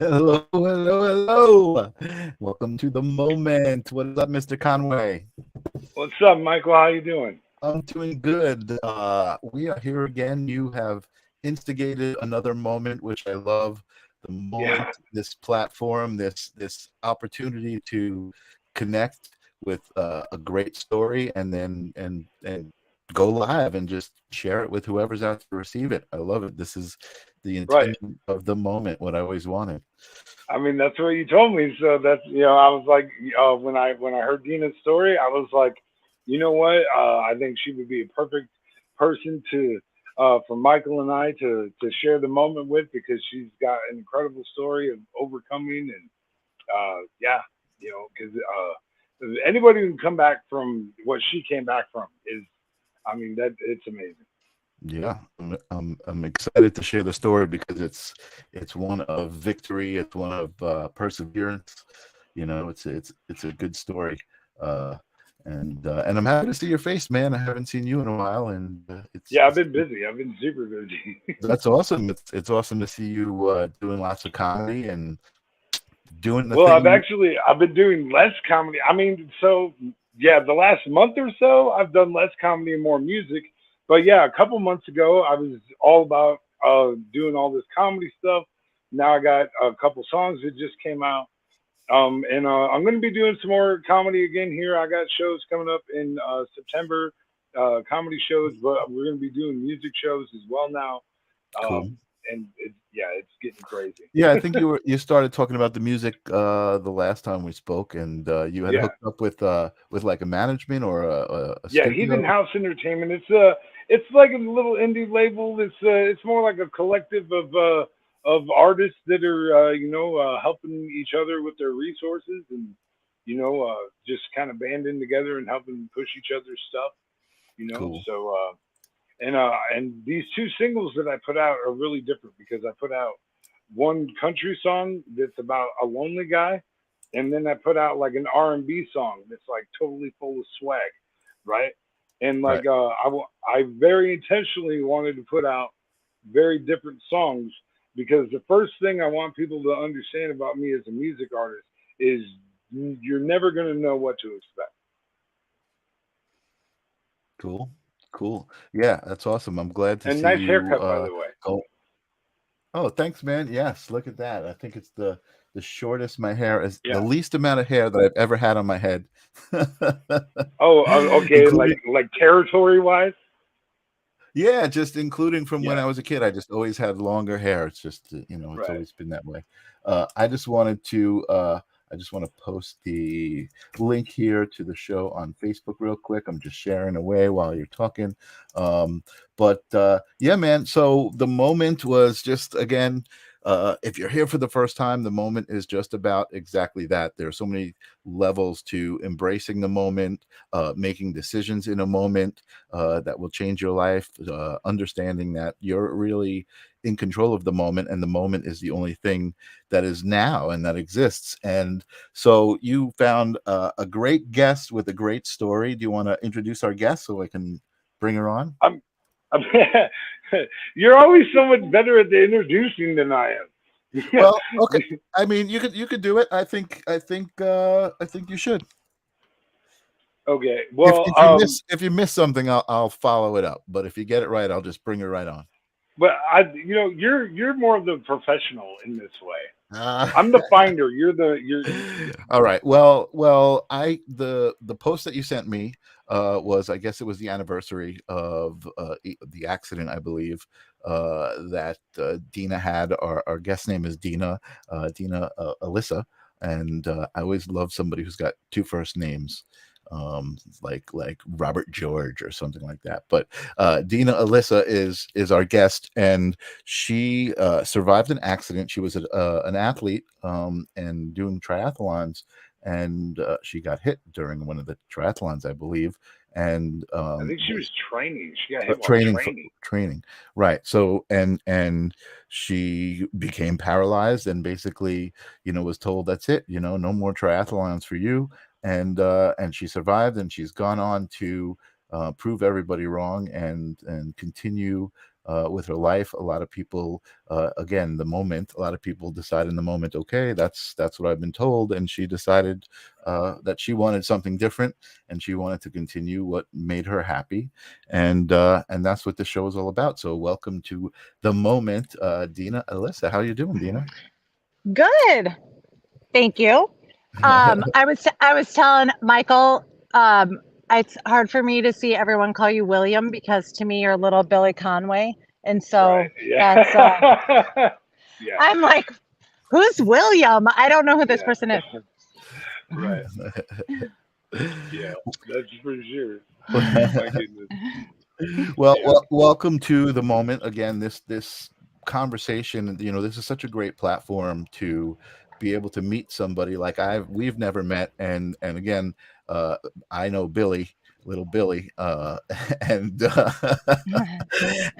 Hello, hello, hello. Welcome to the moment. What is up, Mr. Conway? What's up, Michael? How you doing? I'm doing good. We are here again. You have instigated another moment, which I love. The Yeah, moment, this platform, this opportunity to connect with a great story, and then and go live and just share it with whoever's out to receive it. I love it. This is the right. intent of the moment. What I always wanted. I mean, that's what you told me. So that's I was like, when I heard Dina's story, I was like, you know what? I think she would be a perfect person to for Michael and I to share the moment with because she's got an incredible story of overcoming and yeah, because anybody who can come back from what she came back from is, I mean, that it's amazing. Yeah, I'm excited to share the story because it's one of victory. It's one of perseverance. It's a good story. Uh, and I'm happy to see your face, man. I haven't seen you in a while, and Yeah, I've been busy. I've been super busy. that's awesome. It's awesome to see you doing lots of comedy and doing the Well, thing. I've been doing less comedy. I mean, so yeah, the last month or so I've done less comedy and more music. But yeah, a couple months ago I was all about doing all this comedy stuff. Now I got a couple songs that just came out. And I'm going to be doing some more comedy again here. I got shows coming up in September, comedy shows, but we're going to be doing music shows as well now. Cool. And yeah, it's getting crazy. Yeah, I think you started talking about the music the last time we spoke, and you had Yeah. hooked up with like a management or a Yeah, Heathen studio. House Entertainment. It's like a little indie label. It's more like a collective of artists that are helping each other with their resources and just kind of banding together and helping push each other's stuff. Cool. So and these two singles that I put out are really different because I put out one country song that's about a lonely guy, and then I put out like an R&B song that's like totally full of swag, right? And Right. like I very intentionally wanted to put out very different songs because the first thing I want people to understand about me as a music artist is you're never going to know what to expect. Cool. Cool. Yeah, that's awesome. I'm glad to And see nice you haircut, by the way. go. Oh, thanks, man. Yes, look at that. I think it's the shortest my hair is, the Yeah. least amount of hair that I've ever had on my head. Oh, okay. Including, Like territory wise. yeah, just including from when Yeah. I was a kid. I just always had longer hair. It's just, it's Right. always been that way. I just want to post the link here to the show on Facebook real quick. I'm just sharing away while you're talking. But yeah, man. So the moment was just, again, if you're here for the first time, the moment is just about exactly that. There are so many levels to embracing the moment, making decisions in a moment that will change your life, understanding that you're really in control of the moment, and the moment is the only thing that is now and that exists. And so you found a great guest with a great story. Do you want to introduce our guest so I can bring her on? I'm you're always so much better at the introducing than I am. Well, okay. I mean, you could do it. I think you should. Okay. If Well, if you miss something, I'll follow it up. But if you get it right, I'll just bring it right on. but you're more of the professional in this way. Uh, I'm the finder. You're All right. Well, the post that you sent me was, I guess it was the anniversary of the accident, I believe, that Deena had. Our guest name is Deena Alissa, and I always love somebody who's got two first names. Like Robert George or something like that. But Deena Alissa is our guest, and she survived an accident. She was an athlete and doing triathlons, and she got hit during one of the triathlons, I believe, and I think she was was training. She got hit while training for training. training, right? So and she became paralyzed, and basically, was told, that's it, no more triathlons for you. And she survived, and she's gone on to prove everybody wrong, and continue with her life. A lot of people, again, the moment. A lot of people decide in the moment, okay, that's what I've been told, and she decided that she wanted something different, and she wanted to continue what made her happy, and that's what the show is all about. So, welcome to the moment, Deena Alissa. How you doing, Deena? Good. Thank you. I was telling Michael, it's hard for me to see everyone call you William because to me you're little Billy Conway, and Right. so that's Yeah. Yeah. I'm like, who's William? I don't know who this Yeah. person is. Right. Yeah. That's for sure. My goodness. Well, Yeah. welcome to the moment again. This conversation, this is such a great platform to be able to meet somebody like we've never met, and again, I know Billy, little Billy, and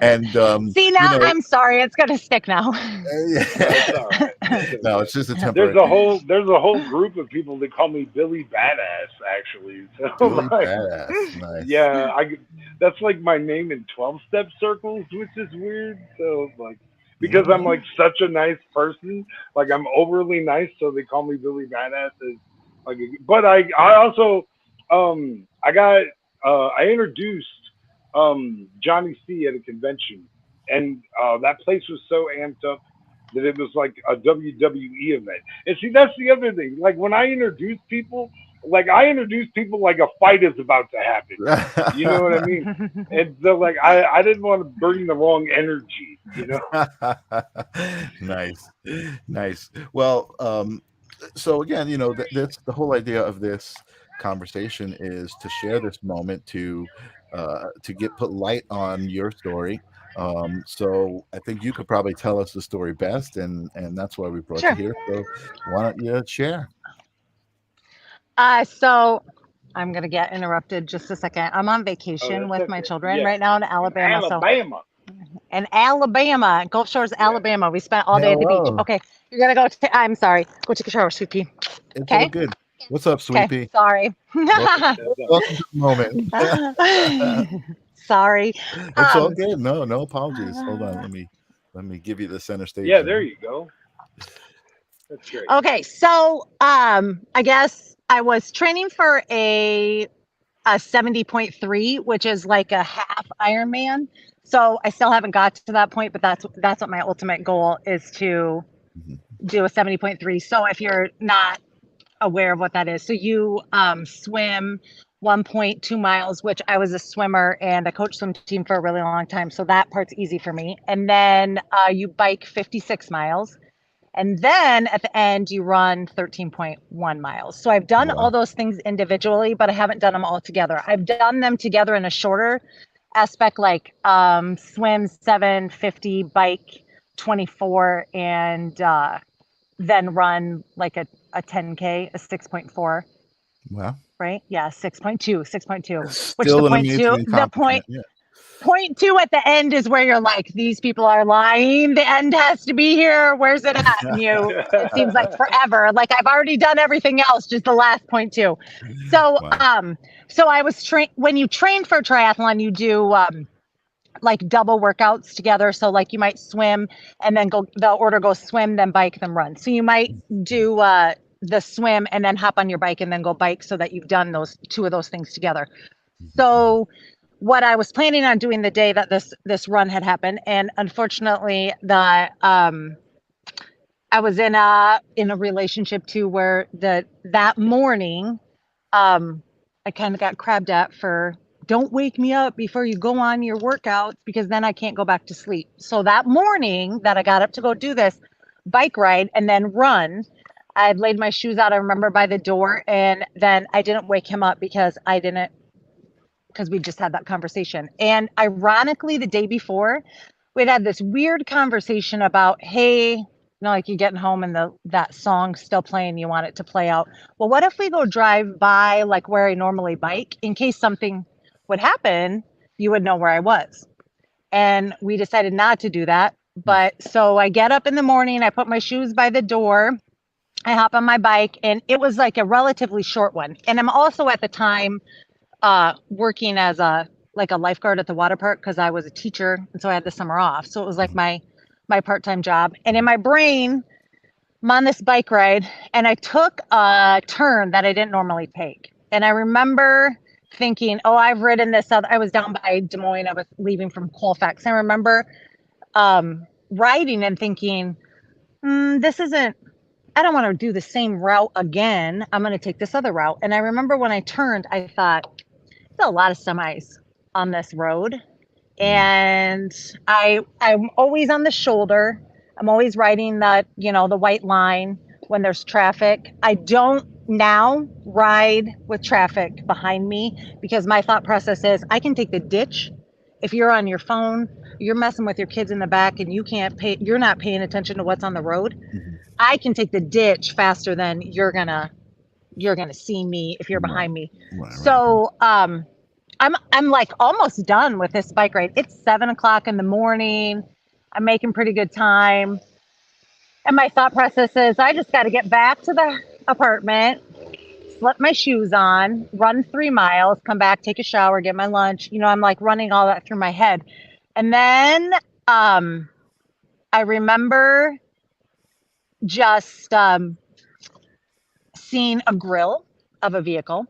and See, now I'm sorry, it's gonna stick now. That's all right. That's no, okay. it's just a There's temporary a thing. whole group of people that call me Billy Badass actually. So Billy like, Badass, nice. yeah, that's like my name in 12-step circles, which is weird. So like, because I'm like such a nice person, like I'm overly nice, so they call me Billy Badass. As like, but I also I introduced Johnny C at a convention, and that place was so amped up that it was like a WWE event. And see, that's the other thing. Like when I introduce people like a fight is about to happen. You know what I mean? And so like I didn't want to bring the wrong energy, you know? Nice, nice. Well, so again, this the whole idea of this conversation is to share this moment to get put light on your story. So I think you could probably tell us the story best, and that's why we brought you Sure. here. So why don't you share? So I'm gonna get interrupted just a second. I'm on Oh, vacation that's with my okay. children Yeah. right now in In Alabama. So Alabama. in Alabama, Gulf Shores, Yeah. Alabama, we spent all day at the beach. Hello, Okay, you're gonna go. I'm sorry. Go take a shower, sweetie. it's all Okay. good. What's up, Okay. sweetie? Sorry. Welcome, That's all welcome to the moment. Sorry. It's all Um. good. No apologies. Hold on. Let me give you the center stage Yeah, there there. you go. That's great. Okay. So, I guess I was training for a 70.3, which is like a half Ironman. So I still haven't got to that point, but that's what my ultimate goal is, to Mhm. do a 70.3. So if you're not aware of what that is, so you swim 1.2 miles, which I was a swimmer and I coached swim team for a really long time. So that part's easy for me. And then you bike 56 miles. And then at the end, you run 13.1 miles. So I've done all Wow. those things individually, but I haven't done them all together. I've done them together in a shorter aspect, like swim 750, bike 24, and then run like a 10K, a 6.4, Wow. right? Yeah, 6.2, 6.2, which the Still an point two, amazing the accomplishment. Yeah. point two at the end is where you're like, these people are lying. The end has to be here. Where's it at? And it seems like forever. Like I've already done everything else, just the last point two. So, Wow. so I was trained. When you train for triathlon, you do like double workouts together. So like you might swim and then go. The order goes swim, then bike, then run. So you might do the swim and then hop on your bike and then go bike, so that you've done those two of those things together. So what I was planning on doing the day that this run had happened, and unfortunately, I was in a relationship too, where that morning, I kind of got crabbed at for, don't wake me up before you go on your workouts, because then I can't go back to sleep. So that morning that I got up to go do this bike ride and then run, I had laid my shoes out, I remember, by the door, and then I didn't wake him up because we just had that conversation. And ironically, the day before, we'd had this weird conversation about, hey, like you're getting home and that song's still playing, you want it to play out. Well, what if we go drive by like where I normally bike, in case something would happen, you would know where I was. And we decided not to do that. But so I get up in the morning, I put my shoes by the door, I hop on my bike, and it was like a relatively short one. And I'm also at the time working as a like a lifeguard at the water park because I was a teacher, and so I had the summer off. So it was like my part-time job. And in my brain, I'm on this bike ride, and I took a turn that I didn't normally take. And I remember thinking, oh, I've ridden this other. I was down by Des Moines. I was leaving from Colfax. I remember riding and thinking, this isn't. I don't want to do the same route again. I'm going to take this other route. And I remember when I turned, I thought, there's a lot of semis on this road. And I'm always on the shoulder. I'm always riding the, the white line when there's traffic. I don't now ride with traffic behind me because my thought process is I can take the ditch. If you're on your phone, you're messing with your kids in the back and you're not paying attention to what's on the road. I can take the ditch faster than you're gonna see me if you're behind me. So I'm like almost done with this bike ride. It's 7:00 in the morning. I'm making pretty good time. And my thought process is I just got to get back to the apartment, slip my shoes on, run 3 miles, come back, take a shower, get my lunch. I'm like running all that through my head. And then I remember just seeing a grill of a vehicle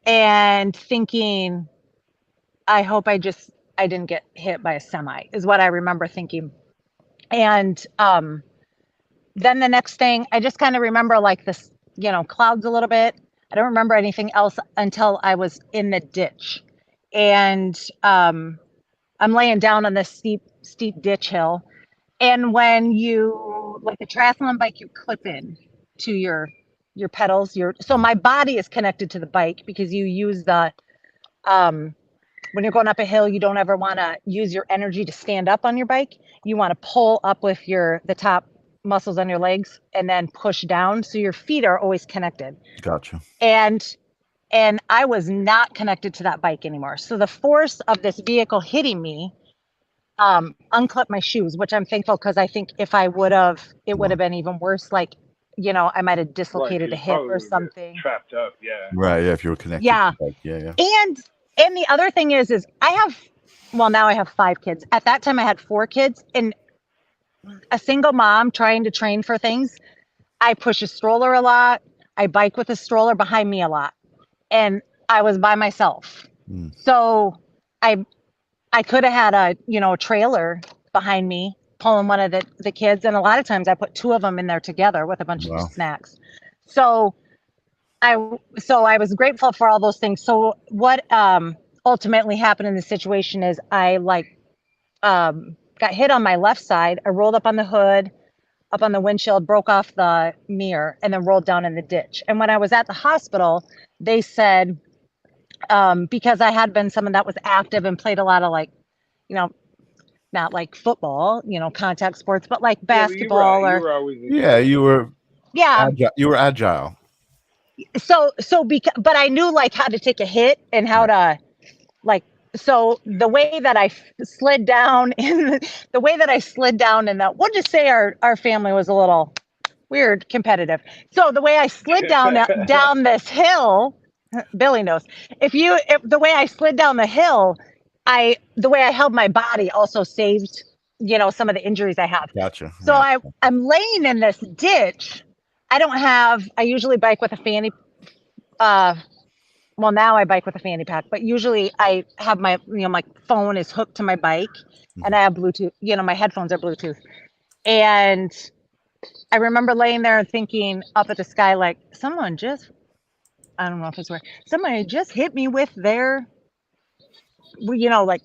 and thinking, I hope I didn't get hit by a semi is what I remember thinking. And then the next thing, I just kind of remember like this, clouds a little bit. I don't remember anything else until I was in the ditch. And I'm laying down on this steep ditch hill. And when you, like a triathlon bike, you clip in to your pedals. So my body is connected to the bike because you use the, when you're going up a hill, you don't ever want to use your energy to stand up on your bike. You want to pull up with the top muscles on your legs and then push down. So your feet are always connected. Gotcha. And I was not connected to that bike anymore. So the force of this vehicle hitting me unclipped my shoes, which I'm thankful because I think if I would have, it would have been even worse. Like, I might have dislocated a hip or something. Trapped up, yeah. Right, yeah, if you were connected. Yeah. Yeah. And the other thing is now I have 5 kids. At that time I had 4 kids, and a single mom trying to train for things. I push a stroller a lot. I bike with a stroller behind me a lot. And I was by myself. So I could have had a trailer behind me pulling one of the kids. And a lot of times I put 2 of them in there together with a bunch of snacks. So I was grateful for all those things. So what ultimately happened in the situation is I got hit on my left side. I rolled up on the hood, up on the windshield, broke off the mirror, and then rolled down in the ditch. And when I was at the hospital, they said, because I had been someone that was active and played a lot of not like football, contact sports, but like basketball you were agile. But I knew like how to take a hit and how to so the way that I slid down and we'll just say our family was a little weird competitive. So the way I slid down this hill, Billy knows. If the way I slid down the hill, the way I held my body also saved, some of the injuries I have. Gotcha. So I'm laying in this ditch. I usually bike with a fanny. Well, now I bike with a fanny pack, but usually I have my phone is hooked to my bike and I have Bluetooth, my headphones are Bluetooth. And I remember laying there and thinking up at the sky, like somebody just hit me with their,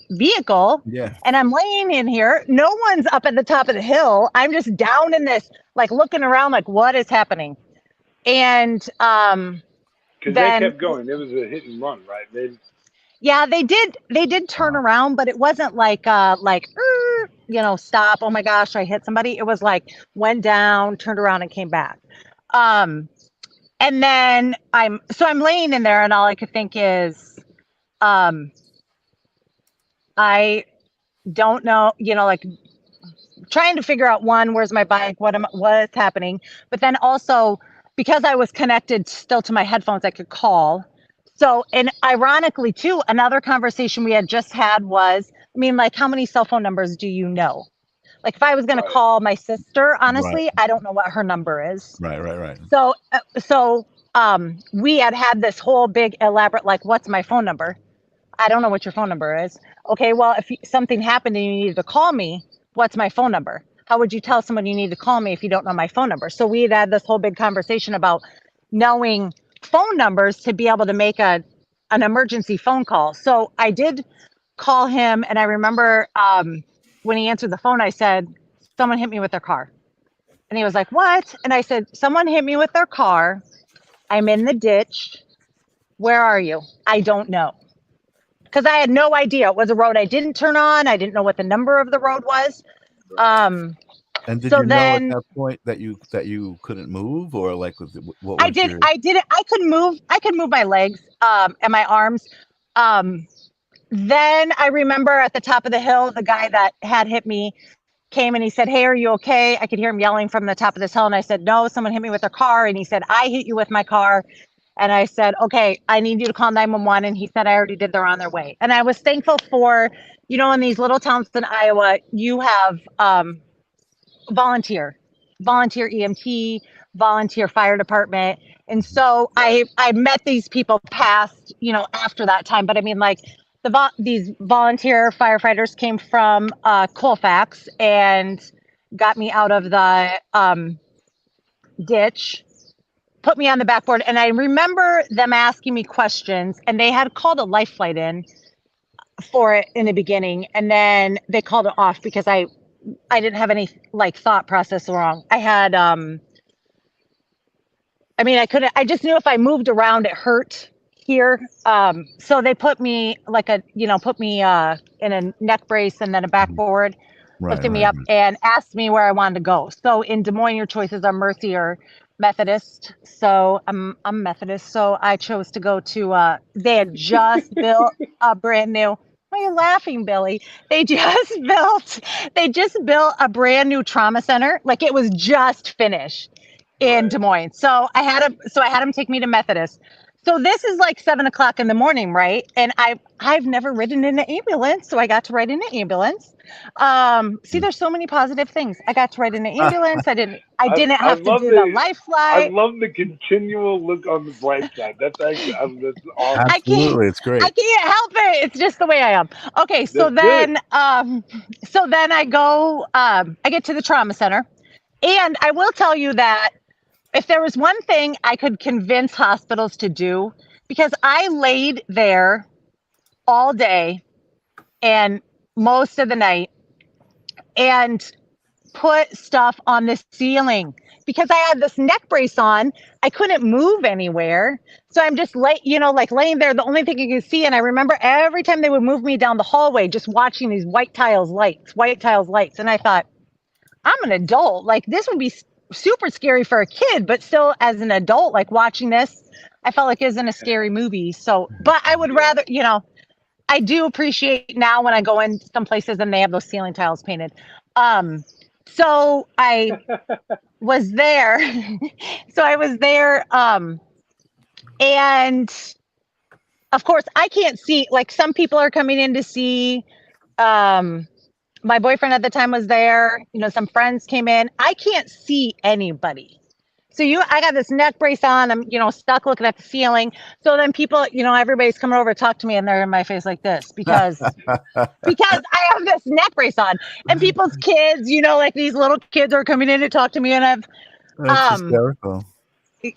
vehicle. Yeah. And I'm laying in here. No one's up at the top of the hill. I'm just down in this, like looking around, like what is happening? And, because they kept going. It was a hit and run, right? They did turn around, but it wasn't like stop. Oh my gosh, I hit somebody. It was like went down, turned around, and came back. And then I'm laying in there, and all I could think is, I don't know, trying to figure out where's my bike, what's happening, but then also because I was connected still to my headphones, I could call. So, and ironically too, another conversation we had just had was, I mean, like, how many cell phone numbers do you know? Like, if I was going to Right. call my sister, Right. honestly, I don't know what her number is. Right. Right. Right. So we had this whole big elaborate, like, what's my phone number? I don't know what your phone number is. Okay, well, if something happened and you needed to call me, what's my phone number? How would you tell someone you need to call me if you don't know my phone number? So we had this whole big conversation about knowing phone numbers to be able to make an emergency phone call. So I did call him, and I remember when he answered the phone, I said, someone hit me with their car. And he was like, what? And I said, someone hit me with their car. I'm in the ditch. Where are you? I don't know. Because I had no idea. It was a road I didn't turn on. I didn't know what the number of the road was. Um, And did so you know at then that point that you couldn't move, or like what I was did. your? I did it. I could move. I could move my legs and my arms. Um, then I remember at the top of the hill, the guy that had hit me came and he said, hey, are you okay? I could hear him yelling from the top of this hill. And I said, no, someone hit me with their car. And he said, I hit you with my car. And I said, okay, I need you to call 911. And he said, I already did. They're on their way. And I was thankful for, in these little towns in Iowa, you have volunteer EMT, volunteer fire department. And so I met these people past, after that time. But I mean, like, these volunteer firefighters came from Colfax and got me out of the ditch, put me on the backboard. And I remember them asking me questions, and they had called a life flight in for it in the beginning. And then they called it off because I didn't have any like thought process wrong. I had, I just knew if I moved around, it hurt here. So they put me in a neck brace and then a backboard, Right. lifted me Right. up and asked me where I wanted to go. So in Des Moines, your choices are Mercy or Methodist. So I'm Methodist. So I chose to go to, they had just built a brand new, why are you laughing, Billy? They just built a brand new trauma center. Like, it was just finished in Des Moines. So I had him take me to Methodist. So this is like 7:00 in the morning, right? And I've never ridden in an ambulance, so I got to ride in an ambulance. See, there's so many positive things. I got to ride in an ambulance. I didn't I have to love do the life I flight. love the continual look on the bright side. That's actually that's awesome. I can't Absolutely, it's great. I can't help it. It's just the way I am. Okay, so That's good. then I go I get to the trauma center. And I will tell you that if there was one thing I could convince hospitals to do, because I laid there all day and most of the night and put stuff on the ceiling because I had this neck brace on. I couldn't move anywhere. So I'm just laying there. The only thing you can see. And I remember every time they would move me down the hallway, just watching these white tiles lights. And I thought, I'm an adult. Like, this would be super scary for a kid, but still as an adult, like, watching this, I felt like it wasn't a scary movie. So, but I would rather, I do appreciate now when I go in some places and they have those ceiling tiles painted. So I was there. And of course I can't see, like, some people are coming in to see, my boyfriend at the time was there, some friends came in. I can't see anybody. So I got this neck brace on. I'm, stuck looking at the ceiling. So then people, everybody's coming over to talk to me and they're in my face like this because I have this neck brace on, and people's kids, like these little kids are coming in to talk to me, and That's hysterical.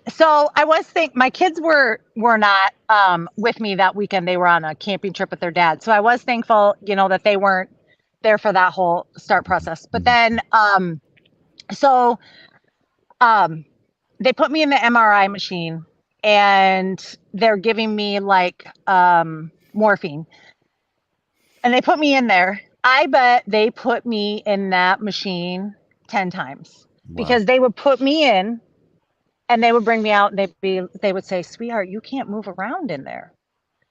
so I was my kids were not with me that weekend. They were on a camping trip with their dad. So I was thankful, that they weren't there for that whole start process. But then they put me in the MRI machine and they're giving me like morphine. And they put me in there. I bet they put me in that machine 10 times because they would put me in and they would bring me out and they would say, sweetheart, you can't move around in there.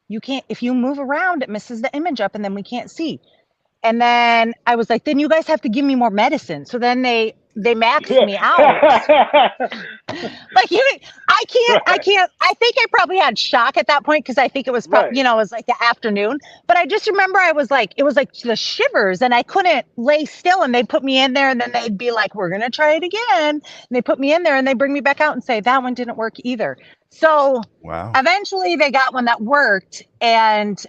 You can't, if you move around, it misses the image up and then we can't see. And then I was like, then you guys have to give me more medicine. So then they they maxed me out. Like I think I probably had shock at that point because I think it was Right. you know, it was like the afternoon. But I just remember I was like, it was like the shivers and I couldn't lay still, and they put me in there and then they'd be like, we're gonna try it again. And they put me in there and they bring me back out and say that one didn't work either. So Wow. eventually they got one that worked, and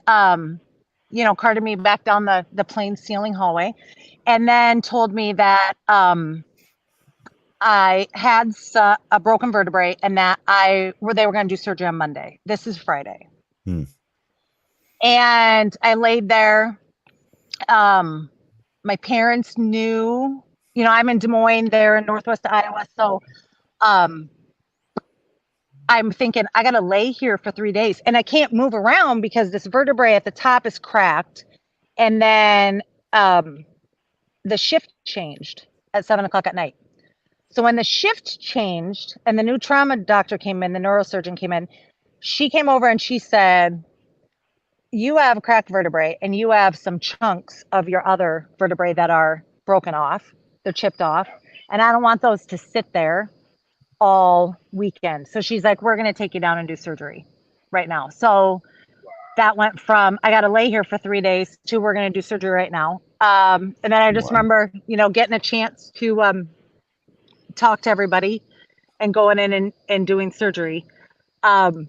you know, carted me back down the plain ceiling hallway, and then told me that I had a broken vertebrae and that they were going to do surgery on Monday. This is Friday. Hmm. And I laid there. My parents knew, you know, I'm in Des Moines, they're in Northwest Iowa. So I'm thinking I got to lay here for 3 days and I can't move around because this vertebrae at the top is cracked. And then the shift changed at 7:00 at night. So when the shift changed and the new trauma doctor came in, the neurosurgeon came in, she came over and she said, you have cracked vertebrae and you have some chunks of your other vertebrae that are broken off. They're chipped off. And I don't want those to sit there all weekend. So she's like, we're going to take you down and do surgery right now. So that went from, I got to lay here for 3 days to we're going to do surgery right now. And then I just remember, you know, getting a chance to talk to everybody and going in and doing surgery. And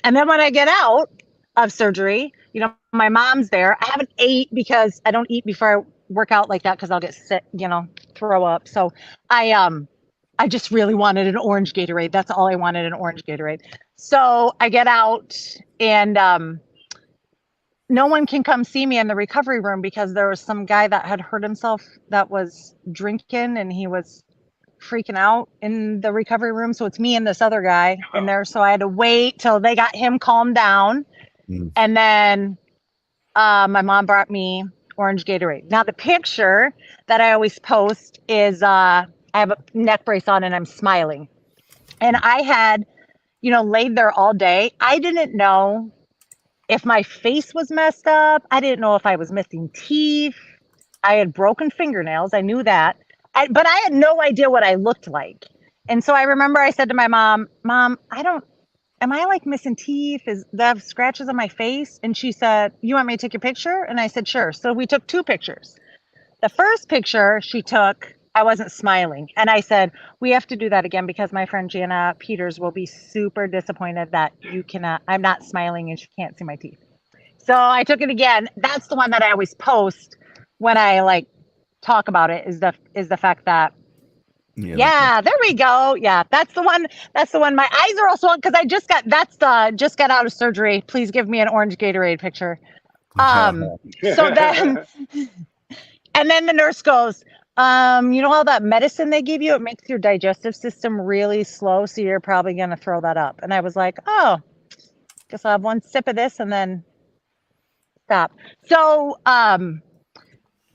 then when I get out of surgery, you know, my mom's there. I haven't ate because I don't eat before I work out like that because I'll get sick, you know, throw up. So I just really wanted an orange Gatorade. That's all I wanted, an orange Gatorade. So I get out and no one can come see me in the recovery room because there was some guy that had hurt himself that was drinking and he was freaking out in the recovery room. So it's me and this other guy in there. So I had to wait till they got him calmed down. And then my mom brought me orange Gatorade. Now the picture that I always post is I have a neck brace on and I'm smiling. And I had, you know, laid there all day. I didn't know if my face was messed up. I didn't know if I was missing teeth. I had broken fingernails. I knew that. But I had no idea what I looked like. And so I remember I said to my mom, am I like missing teeth? Is that scratches on my face? And she said, you want me to take your picture? And I said, sure. So we took 2 pictures. The first picture she took, I wasn't smiling. And I said, we have to do that again because my friend Jana Peters will be super disappointed that I'm not smiling and she can't see my teeth. So I took it again. That's the one that I always post when I like talk about it is the fact that yeah, there we go. Yeah, that's the one. My eyes are also on because I just got out of surgery. Please give me an orange Gatorade picture. So then and then the nurse goes, you know all that medicine they give you, it makes your digestive system really slow, so you're probably gonna throw that up. And I was like, oh, guess I'll have one sip of this and then stop. So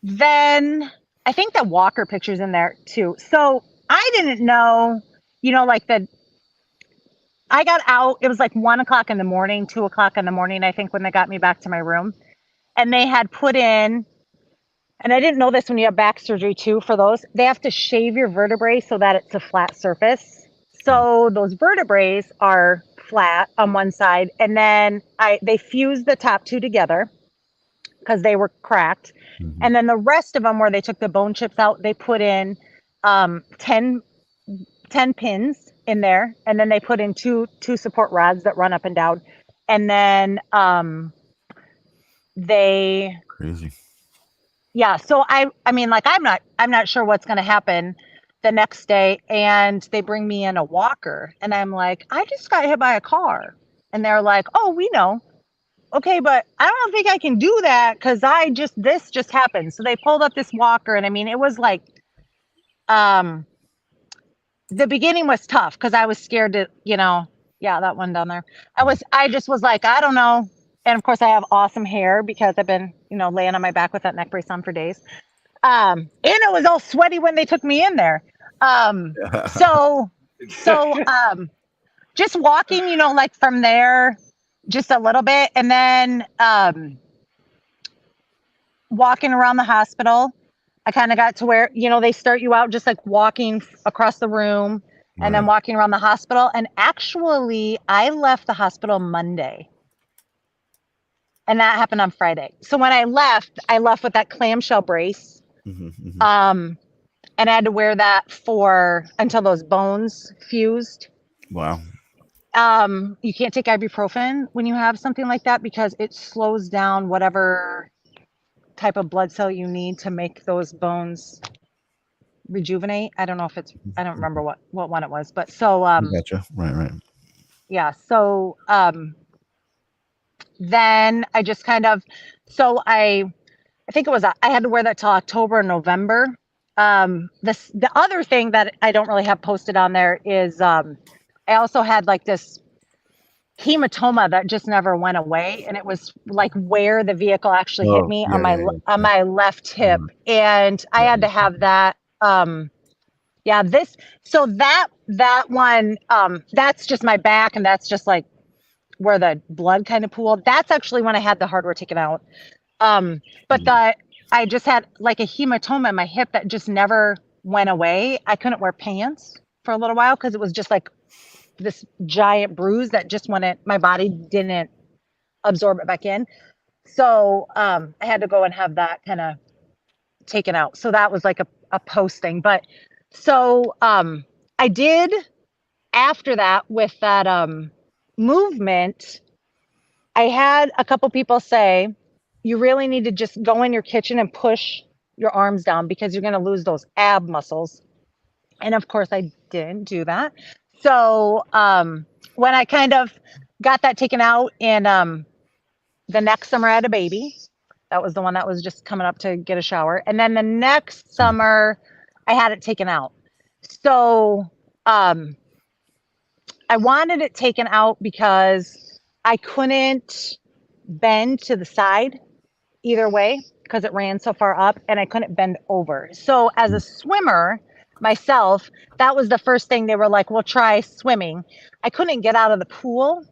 then I think the walker picture's in there too. So I didn't know, you know, like I got out, it was like 1:00 in the morning, 2:00 in the morning, I think, when they got me back to my room. And they had put in, and I didn't know this when you have back surgery too, for those, they have to shave your vertebrae so that it's a flat surface. So those vertebrae are flat on one side, and then they fused the top 2 together because they were cracked. Mm-hmm. And then the rest of them, where they took the bone chips out, they put in 10 pins in there, and then they put in two support rods that run up and down, and then they crazy. Yeah, so I mean, like, I'm not sure what's going to happen the next day, and they bring me in a walker, and I'm like, I just got hit by a car, and they're like, oh, we know. Okay, but I don't think I can do that because this just happened. So they pulled up this walker, and I mean, it was like, the beginning was tough because I was scared to, you know, yeah, that one down there. I just was like, I don't know. And of course I have awesome hair because I've been, you know, laying on my back with that neck brace on for days. And it was all sweaty when they took me in there. So just walking, you know, like from there, just a little bit, and then walking around the hospital. I kind of got to where, they start you out just like walking across the room and then Right. walking around the hospital. And actually, I left the hospital Monday. And that happened on Friday. So when I left with that clamshell brace. And I had to wear that until those bones fused. Wow. You can't take ibuprofen when you have something like that because it slows down whatever type of blood cell you need to make those bones rejuvenate. I don't remember what one it was, but so Gotcha. Right. yeah, so then I just kind of, so I think it was I had to wear that till October and November. The other thing that I don't really have posted on there is I also had like this hematoma that just never went away, and it was like where the vehicle actually hit me on my left hip, and I had to have that. That one, that's just my back, and that's just like where the blood kind of pooled. That's actually when I had the hardware taken out. But I just had like a hematoma in my hip that just never went away. I couldn't wear pants for a little while because it was just like this giant bruise that just my body didn't absorb it back in. So I had to go and have that kind of taken out. So that was like a post thing. But so I did after that with that movement, I had a couple people say, you really need to just go in your kitchen and push your arms down because you're going to lose those ab muscles. And of course, I didn't do that. So when I kind of got that taken out, and the next summer I had a baby. That was the one that was just coming up to get a shower. And then the next summer I had it taken out. So I wanted it taken out because I couldn't bend to the side either way because it ran so far up, and I couldn't bend over. So as a swimmer myself, that was the first thing they were like, well, try swimming. I couldn't get out of the pool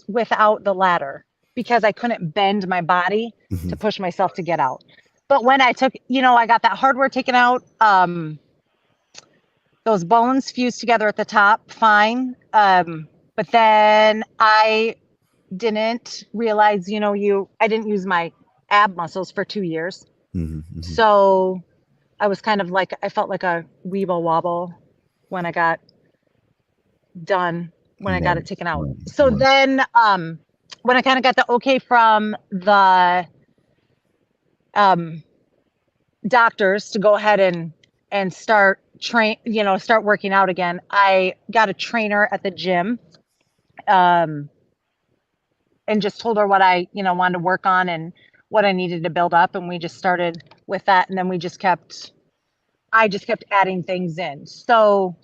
without the ladder because I couldn't bend my body to push myself to get out. But when I took, I got that hardware taken out, those bones fused together at the top, fine. But then I didn't realize, I didn't use my ab muscles for 2 years. So I was kind of like, I felt like a weeble wobble when I got done, when I got it taken out. So then when I kind of got the okay from the doctors to go ahead and start working out again, I got a trainer at the gym and just told her what I wanted to work on and what I needed to build up, and we just started with that, and then I just kept adding things in. So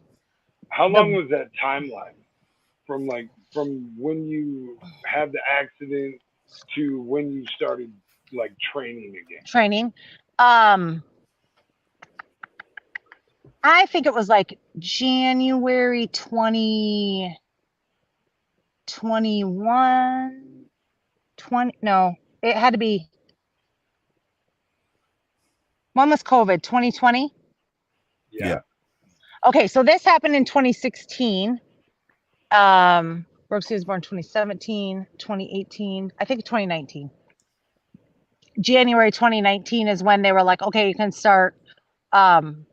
how long was that timeline from when you had the accident to when you started like training again? Training. I think it was like January 2021. No, it had to be. When was COVID? 2020? Yeah. Okay, so this happened in 2016. Roxy was born 2017, 2018, I think 2019. January 2019 is when they were like, okay, you can start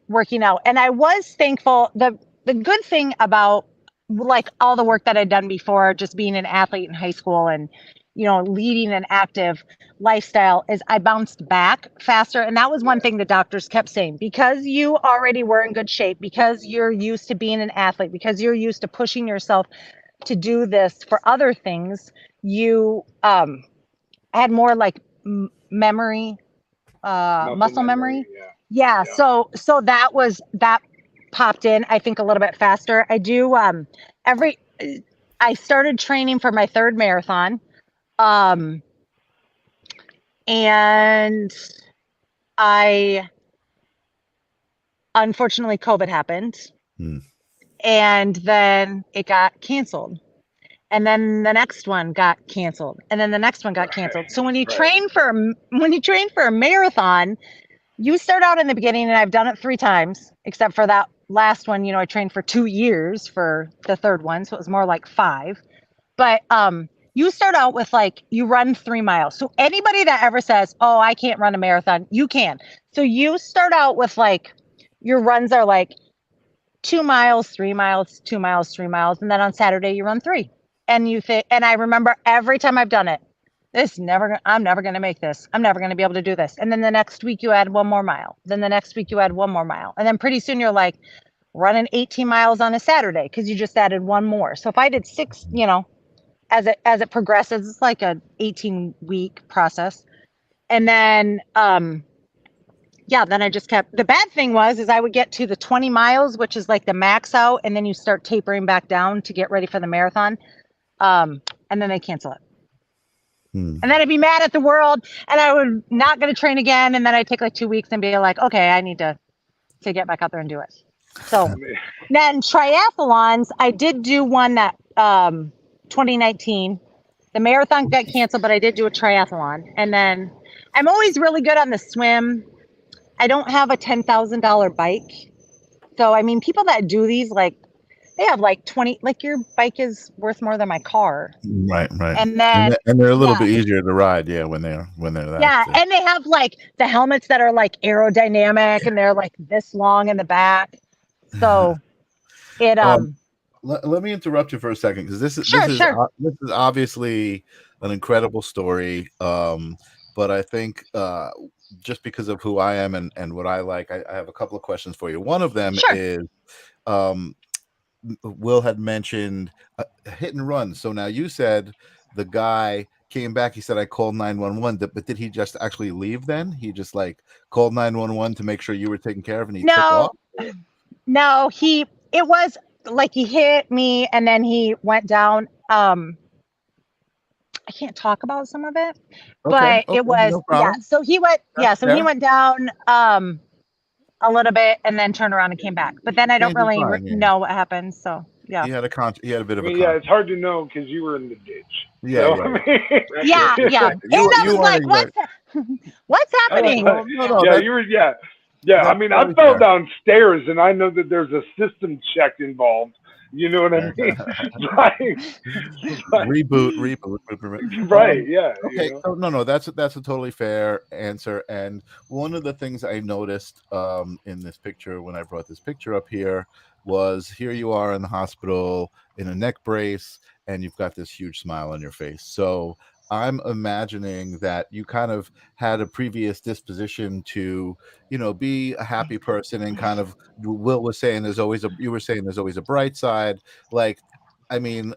working out. And I was thankful. The good thing about like all the work that I'd done before, just being an athlete in high school and leading an active lifestyle, is I bounced back faster. And that was one thing the doctors kept saying, because you already were in good shape, because you're used to being an athlete, because you're used to pushing yourself to do this for other things, you had more like memory, muscle memory. Yeah. So that popped in, I think, a little bit faster. I do I started training for my third marathon. And unfortunately, COVID happened. And then it got canceled. And then the next one got canceled. And then the next one got canceled. So when you train for a marathon, you start out in the beginning, and I've done it 3 times, except for that last one. I trained for 2 years for the third one, so it was more like 5. But you start out with you run 3 miles. So anybody that ever says, "Oh, I can't run a marathon," you can. So you start out with your runs are 2 miles, 3 miles, 2 miles, 3 miles, and then on Saturday you run 3. And you think, and I remember every time I've done it, I'm never going to make this. I'm never going to be able to do this. And then the next week you add 1 more mile. Then the next week you add 1 more mile. And then pretty soon you're running 18 miles on a Saturday because you just added 1 more. So if I did 6, as it progresses, it's like a 18-week process. And then then I just kept, the bad thing is I would get to the 20 miles, which is like the max out, and then you start tapering back down to get ready for the marathon. And then they cancel it. And then I'd be mad at the world, and I would not going to train again. And then I'd take 2 weeks and be like, okay, I need to get back out there and do it. So then triathlons, I did do one that 2019. The marathon got canceled, but I did do a triathlon. And then I'm always really good on the swim. I don't have a $10,000 bike. So, I mean, people that do these, they have 20, your bike is worth more than my car. Right. And then, and they're a little bit easier to ride. Yeah. When they're that. Yeah. And they have the helmets that are aerodynamic, and they're this long in the back. So it, let me interrupt you for a second, because this is obviously an incredible story. But I think just because of who I am and what I like, I have a couple of questions for you. One of them is Will had mentioned hit and run. So now you said the guy came back. He said, I called 911. But did he just actually leave then? He just called 911 to make sure you were taken care of, and he took off? No, it was he hit me and then he went down. I can't talk about some of it, but it was, so he went, he went down a little bit and then turned around and came back. But then I don't really know what happened. So he had a bit of a it's hard to know because you were in the ditch. Yeah. And I was what's happening? You were, Yeah, I mean, I fell downstairs, and I know that there's a system check involved. You know what I mean? Reboot. Right? Yeah. Okay. So no, that's a totally fair answer. And one of the things I noticed in this picture when I brought this picture up here was, here you are in the hospital in a neck brace, and you've got this huge smile on your face. So I'm imagining that you kind of had a previous disposition to, be a happy person, and kind of, Will was saying you were saying there's always a bright side. I mean,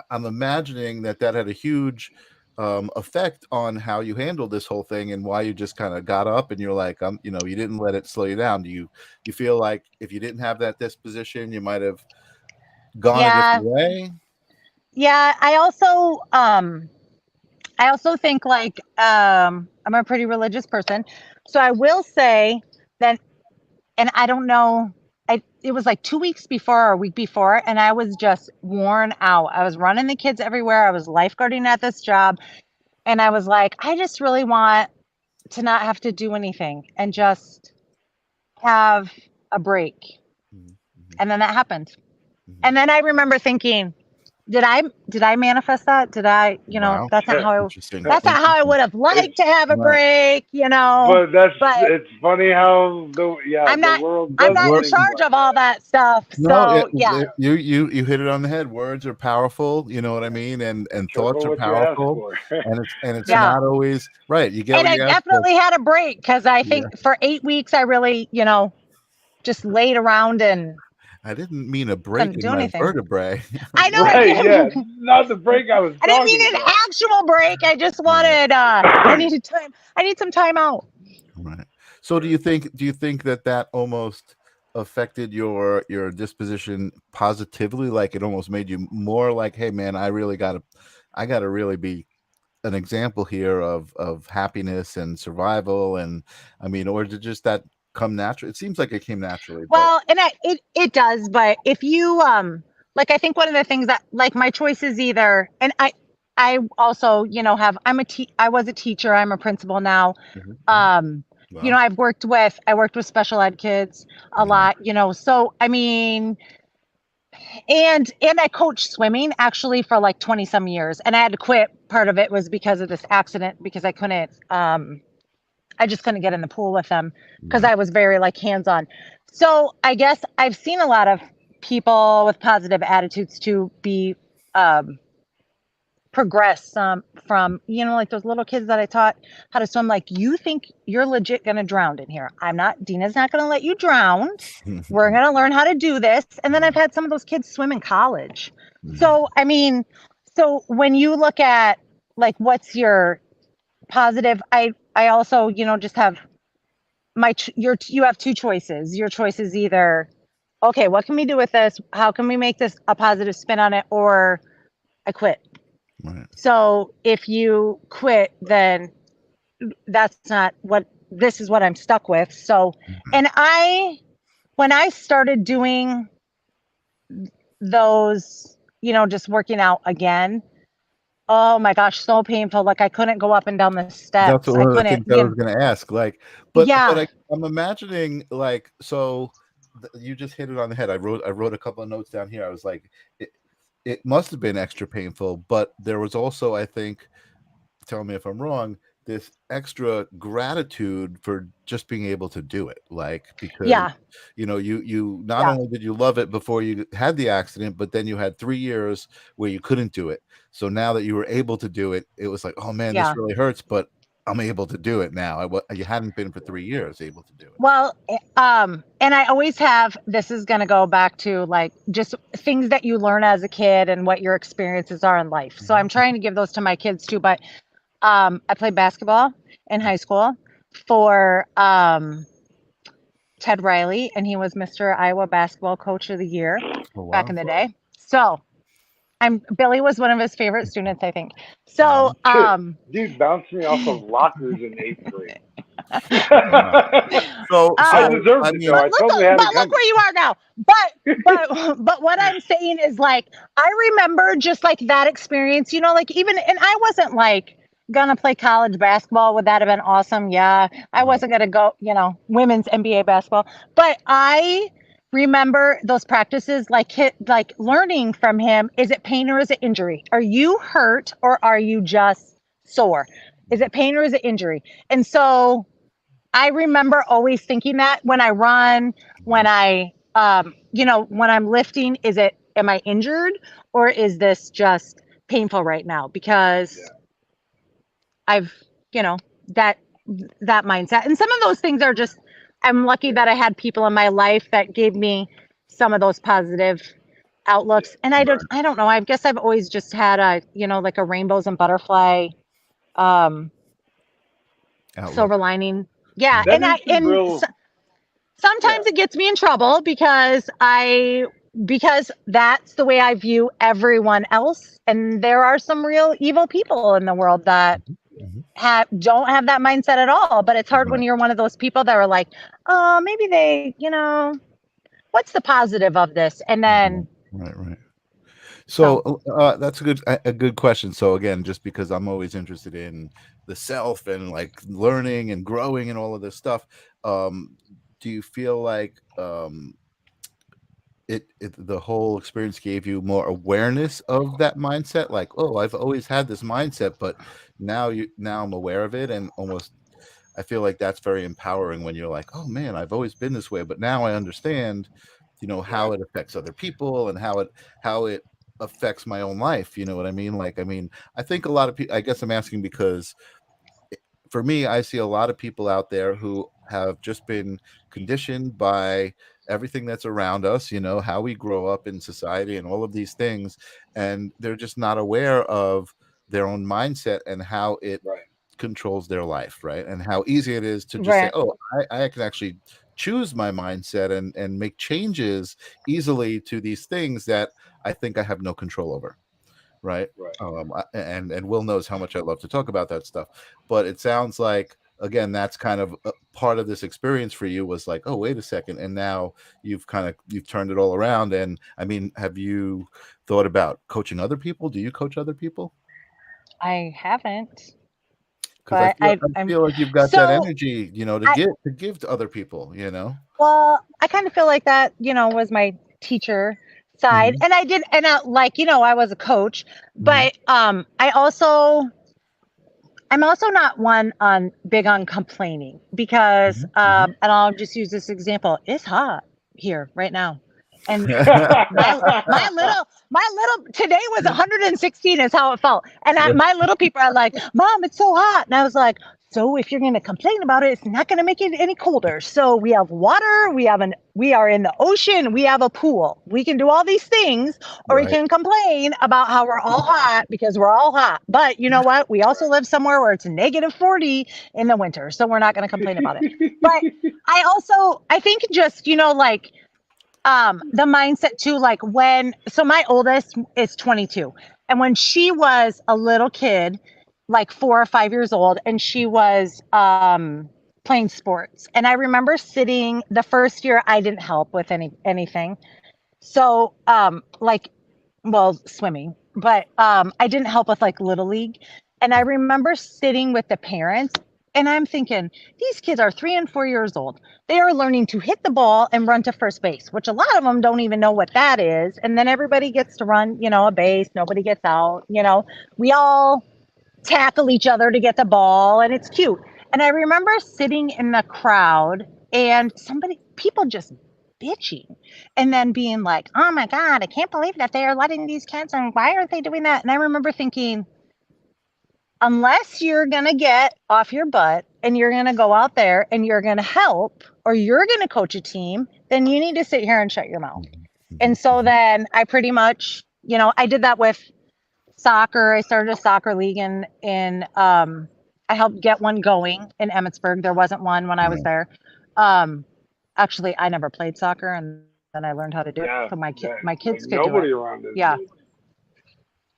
I'm imagining that had a huge effect on how you handled this whole thing, and why you just kind of got up and you're you didn't let it slow you down. Do you feel like if you didn't have that disposition, you might have gone a different way? Yeah. I also think I'm a pretty religious person. So I will say that, and I don't know, it was 2 weeks before or a week before, and I was just worn out. I was running the kids everywhere. I was lifeguarding at this job. And I was I just really want to not have to do anything and just have a break. Mm-hmm. And then that happened. Mm-hmm. And then I remember thinking, did I manifest that? Did I, wow. That's not how I would have liked to have a break, But it's funny how the world does. I'm not in charge of all that stuff. So you hit it on the head. Words are powerful, you know what I mean? And thoughts are powerful. and it's not always right. You get. And I definitely had a break, because I think for 8 weeks I really, just laid around and. I didn't mean a break in my vertebrae. I know. Right, not the break I was. I didn't mean an actual break. I just wanted. I needed time. I need some time out. Right. So, do you think that almost affected your disposition positively? It almost made you more hey, man, I gotta really be an example here of happiness and survival, and I mean, or did just that come naturally? It seems like it came naturally. Well, and it does, but if you I think one of the things that my choice is either, and I also I was a teacher, I'm a principal now. you know, I worked with special ed kids a lot, you know, so I mean, and I coached swimming actually for like 20 some years, and I had to quit. Part of it was because of this accident, because I couldn't I just couldn't get in the pool with them because I was very like hands-on. So I guess I've seen a lot of people with positive attitudes to be progress from, you know, like those little kids that I taught how to swim. Like, you think you're legit gonna drown in here? I'm not. Deena's not gonna let you drown. We're gonna learn how to do this. And then I've had some of those kids swim in college. So I mean, so when you look at like what's your positive, I also, you know, just have you have two choices. Your choice is either, okay, what can we do with this? How can we make this a positive spin on it? Or I quit. Right. So if you quit, then that's not this is what I'm stuck with. So, and when I started doing those, you know, just working out again, oh my gosh, so painful. Like I couldn't go up and down the That's steps. I one of the couldn't, things I was going to ask. Like, but yeah. I'm imagining like, so you just hit it on the head. I wrote a couple of notes down here. I was like, it must have been extra painful, but there was also, I think, tell me if I'm wrong, this extra gratitude for just being able to do it. Like, because you know, you not only did you love it before you had the accident, but then you had 3 years where you couldn't do it. So now that you were able to do it, it was like, oh man, this really hurts, but I'm able to do it now. You hadn't been for 3 years able to do it. Well, and I always have, this is going to go back to like just things that you learn as a kid and what your experiences are in life. So I'm trying to give those to my kids too. But I played basketball in high school for Ted Riley, and he was Mr. Iowa Basketball Coach of the Year back in the day. So Billy was one of his favorite students, I think. So dude bounced me off of lockers in 8th grade. So I deserved it though. I totally had it. But look where you are now. But what I'm saying is, like, I remember just like that experience, you know, like even, and I wasn't like gonna play college basketball. Would that have been awesome? Yeah. I wasn't gonna go, you know, women's NBA basketball, but I remember those practices, like learning from him. Is it pain or is it injury? Are you hurt or are you just sore? Is it pain or is it injury? And so I remember always thinking that when I run, when I, you know, when I'm lifting, am I injured or is this just painful right now? Because I've, you know, that mindset. And some of those things are just, I'm lucky that I had people in my life that gave me some of those positive outlooks. And I don't know. I guess I've always just had a, you know, like a rainbows and butterfly, silver lining. Yeah. Sometimes it gets me in trouble because that's the way I view everyone else. And there are some real evil people in the world that don't have that mindset at all. But it's hard when you're one of those people that are like, oh, maybe they, you know, what's the positive of this? And then right. So that's a good question. So again, just because I'm always interested in the self and like learning and growing and all of this stuff, do you feel like the whole experience gave you more awareness of that mindset? Like, oh, I've always had this mindset, but now I'm aware of it, and almost I feel like that's very empowering when you're like, oh man, I've always been this way, but now I understand, you know, how it affects other people and how it affects my own life. You know what I mean? Like, I mean, I think a lot of people, I guess I'm asking because for me, I see a lot of people out there who have just been conditioned by everything that's around us, you know, how we grow up in society and all of these things, and they're just not aware of their own mindset and how it controls their life, right? And how easy it is to just say, oh, I can actually choose my mindset and make changes easily to these things that I think I have no control over. Right. And Will knows how much I love to talk about that stuff, but it sounds like, again, that's kind of a part of this experience for you was like, oh, wait a second. And now you've turned it all around. And I mean, have you thought about coaching other people? Do you coach other people? I haven't. because but I I'm feel like you've got that so energy, I to give to other people, well, I kind of feel like that, was my teacher side, Hmm. and I did, and like, I was a coach, Hmm. but I'm also not one on big on complaining because, Hmm. and I'll just use this example. It's hot here right now, and my my little today was 116 is how it felt, and my little people are like, "Mom, it's so hot," and I was like, "So if you're going to complain about it, it's not going to make it any colder. So we have water, we are in the ocean, we have a pool, we can do all these things, or we Right. can complain about how we're all hot because we're all hot. But you know what? We also live somewhere where it's -40 in the winter, so we're not going to complain about it. But I think just like the mindset too, like my oldest is 22, and when she was a little kid, like 4 or 5 years old, and she was playing sports, and I remember sitting the first year I didn't help with anything, so like, well, swimming, but I didn't help with like little league, and I remember sitting with the parents, and I'm thinking, these kids are 3 and 4 years old. They are learning to hit the ball and run to first base, which a lot of them don't even know what that is. And then everybody gets to run, a base. Nobody gets out. We all tackle each other to get the ball, and it's cute. And I remember sitting in the crowd and people just bitching, and then being like, "Oh my God, I can't believe that they are letting these kids, and why aren't they doing that?" And I remember thinking, unless you're going to get off your butt and you're going to go out there and you're going to help, or you're going to coach a team, then you need to sit here and shut your mouth. And so Hmm. then I pretty much, I did that with soccer. I started a soccer league I helped get one going in Emmitsburg. There wasn't one when I was Yeah. there. Actually, I never played soccer, and then I learned how to do it. So Yeah, my that, kids could like do it. nobody around us Yeah. did.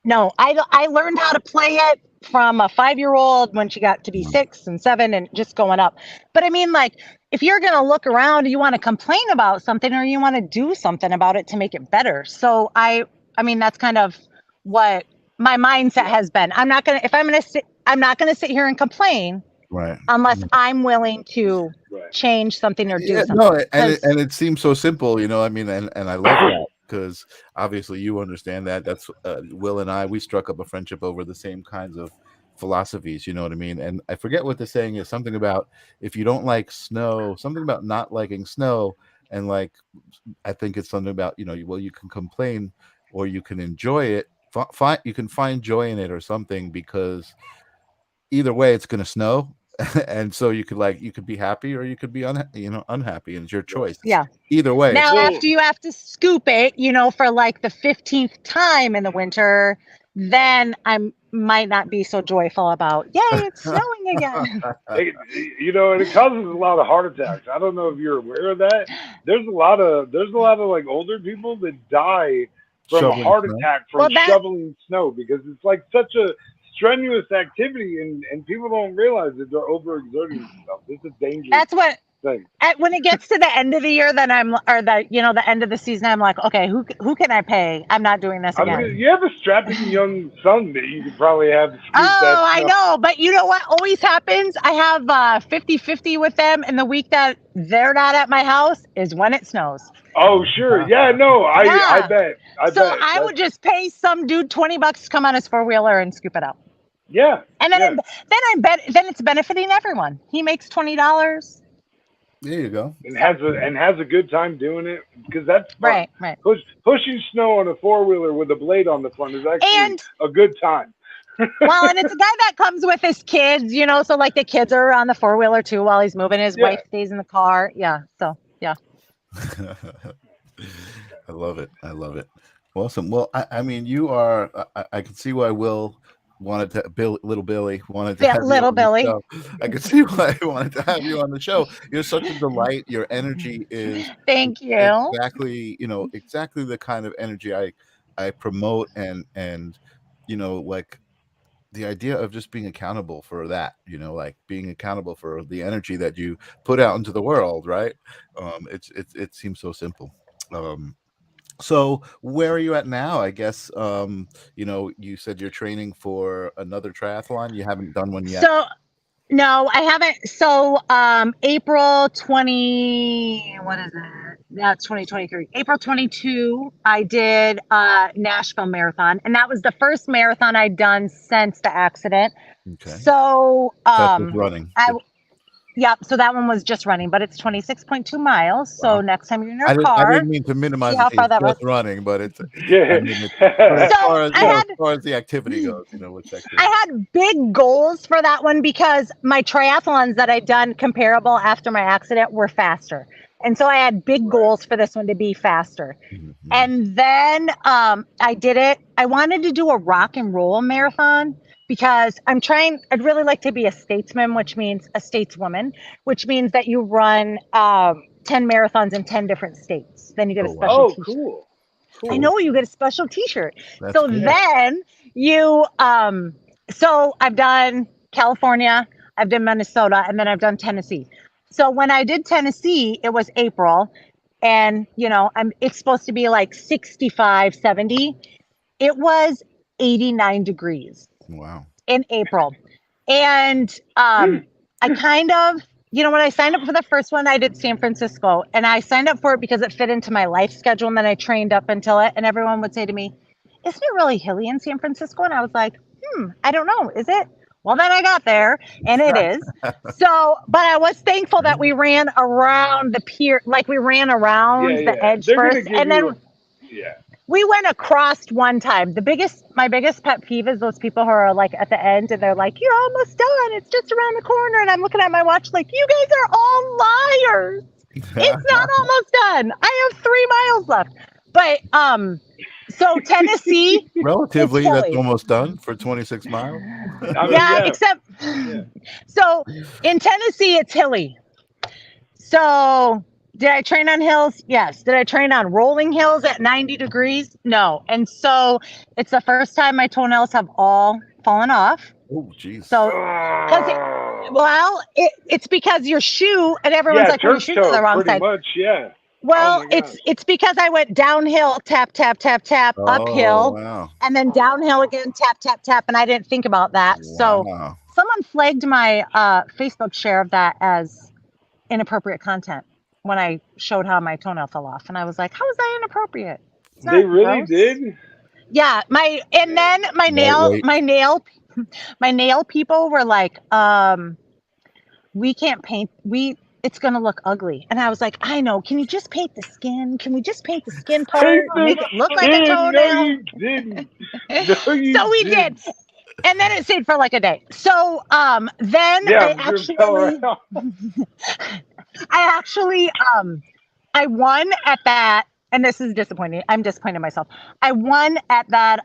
No, I learned how to play it from a 5-year old when she got to be Mhm. 6 and 7 and just going up. But I mean, like, if you're going to look around, you want to complain about something or you want to do something about it to make it better. So I mean, that's kind of what my mindset Yeah, has been. I'm not going to sit here and complain Right. unless I'm willing to right. change something or do Yeah, no, something. and Because it seems so simple, I mean, and I love that because obviously you understand that. That's Will and I. We struck up a friendship over the same kinds of philosophies. You know what I mean? And I forget what the saying is. Something about if you don't like snow, something about not liking snow, and like I think it's something about well, you can complain or you can enjoy it. You can find joy in it or something because either way it's going to snow and so you could be happy or you could be unhappy, and it's your Right. choice. yeah. Either way it's Now, Well, after you have to scoop it, for like the 15th time in the winter, then I might not be so joyful about, yay, it's snowing again. it, and it causes a lot of heart attacks. I don't know if you're aware of that. There's a lot of like older people that die from a shoveling heart snow. attack from Well, shoveling snow because it's like such a strenuous activity, and people don't realize that they're overexerting themselves. It's a dangerous that's what, thing. when it gets to the end of the year, then or the end of the season, I'm like, okay, who can I pay? I'm not doing this I was again. gonna, you have a strapping young son that you could probably have to scoop that Oh, I snow. know. But you know what always happens? I have 50-50 with them. And the week that they're not at my house is when it snows. Oh, sure. Yeah, no, I Yeah. bet. I So bet. I That's would just pay some dude $20 to come on his 4-wheeler and scoop it out. yeah, And yeah. then it's benefiting everyone. He makes $20. There you go. And has a good time doing it because that's fun. Right, right. Pushing snow on a four wheeler with a blade on the front is actually And a good time. well, and it's a guy that comes with his kids, so like the kids are on the 4-wheeler too while he's moving. His Yeah. wife stays in the car. Yeah. So yeah. I love it. I love it. Awesome. Well, I mean, you are. I can see why Will wanted to. Little Billy wanted to have you Little on the Billy. show. I can see why he wanted to have you on the show. You're such a delight. Your energy is Thank you. exactly, exactly the kind of energy I promote, and like the idea of just being accountable for that, like being accountable for the energy that you put out into the world, right? It seems so simple. Um, so where are you at now? I guess you said you're training for another triathlon. You haven't done one yet. So No, I haven't. So, April 20, what is it? That's 2023. April 22, I did Nashville Marathon, and that was the first marathon I'd done since the accident. Okay. So, That's with running. yep, so that one was just running, but it's 26.2 miles. So Wow. next time you're in your I car, didn't mean to minimize see it. how far It's that was. just running, but it's. Yeah. I mean, but as So far as I as had far as the activity goes, which activity? I had big goals for that one because my triathlons that I'd done comparable after my accident were faster. And so I had big goals for this one to be faster. Mhm. And then I did it. I wanted to do a rock and roll marathon because I'd really like to be a statesman, which means a stateswoman, which means that you run 10 marathons in 10 different states. Then you get a Oh, wow. special Oh, t-shirt. cool. I Cool. know you get a special t-shirt. That's So cool. then you so I've done California, I've done Minnesota, and then I've done Tennessee. So when I did Tennessee, it was April, and it's supposed to be like 65, 70. It was 89 degrees Wow. in April. And I kind of, when I signed up for the first one, I did San Francisco, and I signed up for it because it fit into my life schedule. And then I trained up until it, and everyone would say to me, "Isn't it really hilly in San Francisco?" And I was like, I don't know. Is it? Well, then I got there, and it is. So, but I was thankful that we ran around the pier, like we ran around the edge They're gonna first, give and you then we went across one time. My biggest pet peeve is those people who are like at the end and they're like, "You're almost done. It's just around the corner." And I'm looking at my watch like, "You guys are all liars. It's not almost done. I have 3 miles left." But so Tennessee, Relatively, it's that's hilly. almost done for 26 miles. I mean, Yeah, yeah. except so in Tennessee it's hilly. So did I train on hills? Yes. Did I train on rolling hills at 90 degrees? No. And so it's the first time my toenails have all fallen off. Oh, jeez. So, it's because your shoe, and everyone's like, "Well, your church shoes are the toe, wrong pretty side." much, yeah. Well, Oh my gosh. it's because I went downhill, tap, tap, tap, tap, Oh, uphill, wow. and then downhill again, tap, tap, tap, and I didn't think about that. So Wow. someone flagged my Facebook share of that as inappropriate content when I showed how my toenail fell off, and I was like, "How is that inappropriate?" It's not They really gross. did? Yeah, then my Lightweight. nail people were like, "We can't paint. It's gonna look ugly." And I was like, "I know. Can you just paint the skin? Can we just paint the skin Paint part and the make it look like a skin. No, toenail?" you didn't. No, you So we didn't. did. And then it stayed for like a day. So then Yeah, I actually I won at that, and this is disappointing. I'm disappointed in myself. I won at that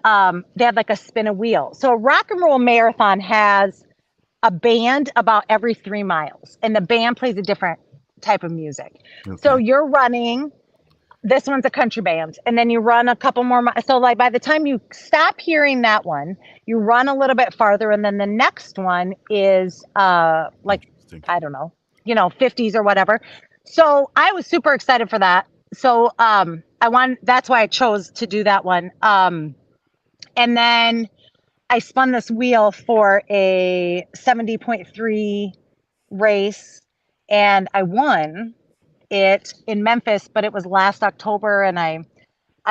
they had like a spin a wheel. So a rock and roll marathon has a band about every 3 miles, and the band plays a different type of music. Okay. So you're running, this one's a country band, and then you run a couple more miles. So like by the time you stop hearing that one, you run a little bit farther, and then the next one is like, I don't know, 50s or whatever. So I was super excited for that. So that's why I chose to do that one. And then I spun this wheel for a 70.3 race, and I won it in Memphis, but it was last October, and I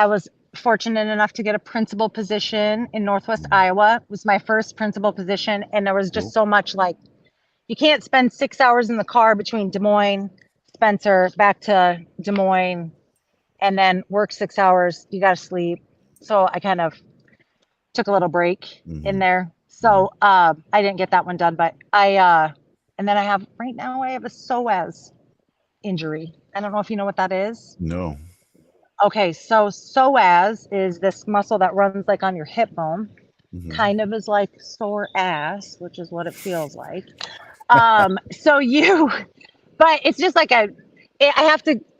was fortunate enough to get a principal position in Northwest Iowa. It was my first principal position, and there was just so much, like, you can't spend 6 hours in the car between Des Moines, Spencer, back to Des Moines, and then work 6 hours. You got to sleep. So I kind of took a little break in there. So I didn't get that one done, but and then I have a psoas injury. I don't know if you know what that is. No. Okay, so psoas is this muscle that runs like on your hip bone. Kind of is like sore ass, which is what it feels like. But it's just like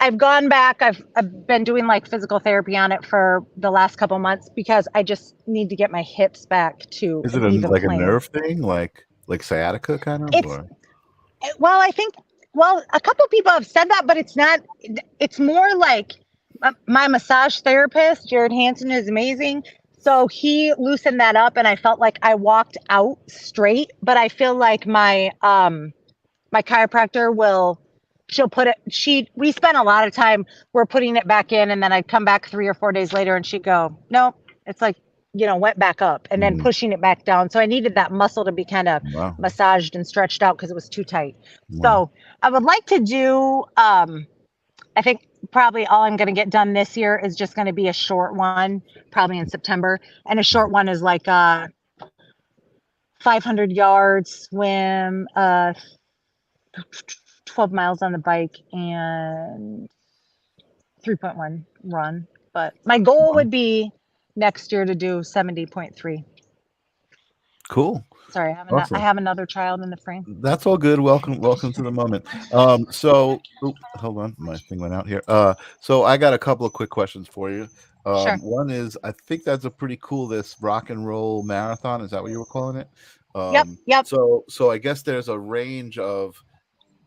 I've gone back. I've been doing like physical therapy on it for the last couple months because I just need to get my hips back to Is it an even like plane. a nerve thing, like sciatica kind of? Well, I think a couple people have said that, but it's not. It's more like my massage therapist, Jared Hansen, is amazing, So he loosened that up and I felt like I walked out straight, but I feel like my chiropractor she'll put it we spent a lot of time we're putting it back in, and then I'd come back 3 or 4 days later and she'd go, nope, it's like, went back up, and then pushing it back down. So I needed that muscle to be kind of Wow. massaged and stretched out because it was too tight. Wow. So I would like to do I think probably all I'm going to get done this year is just going to be a short one, probably in September. And a short one is like 500 yards swim, 12 miles on the bike, and 3.1 run. But my goal would be next year to do 70.3. Cool. Sorry, Awesome. I have another child in the frame. That's all good. Welcome to the moment. So hold on, my thing went out here. So I got a couple of quick questions for you. Sure. One is, I think that's a pretty cool, this rock and roll marathon. Is that what you were calling it? Yep. So I guess there's a range of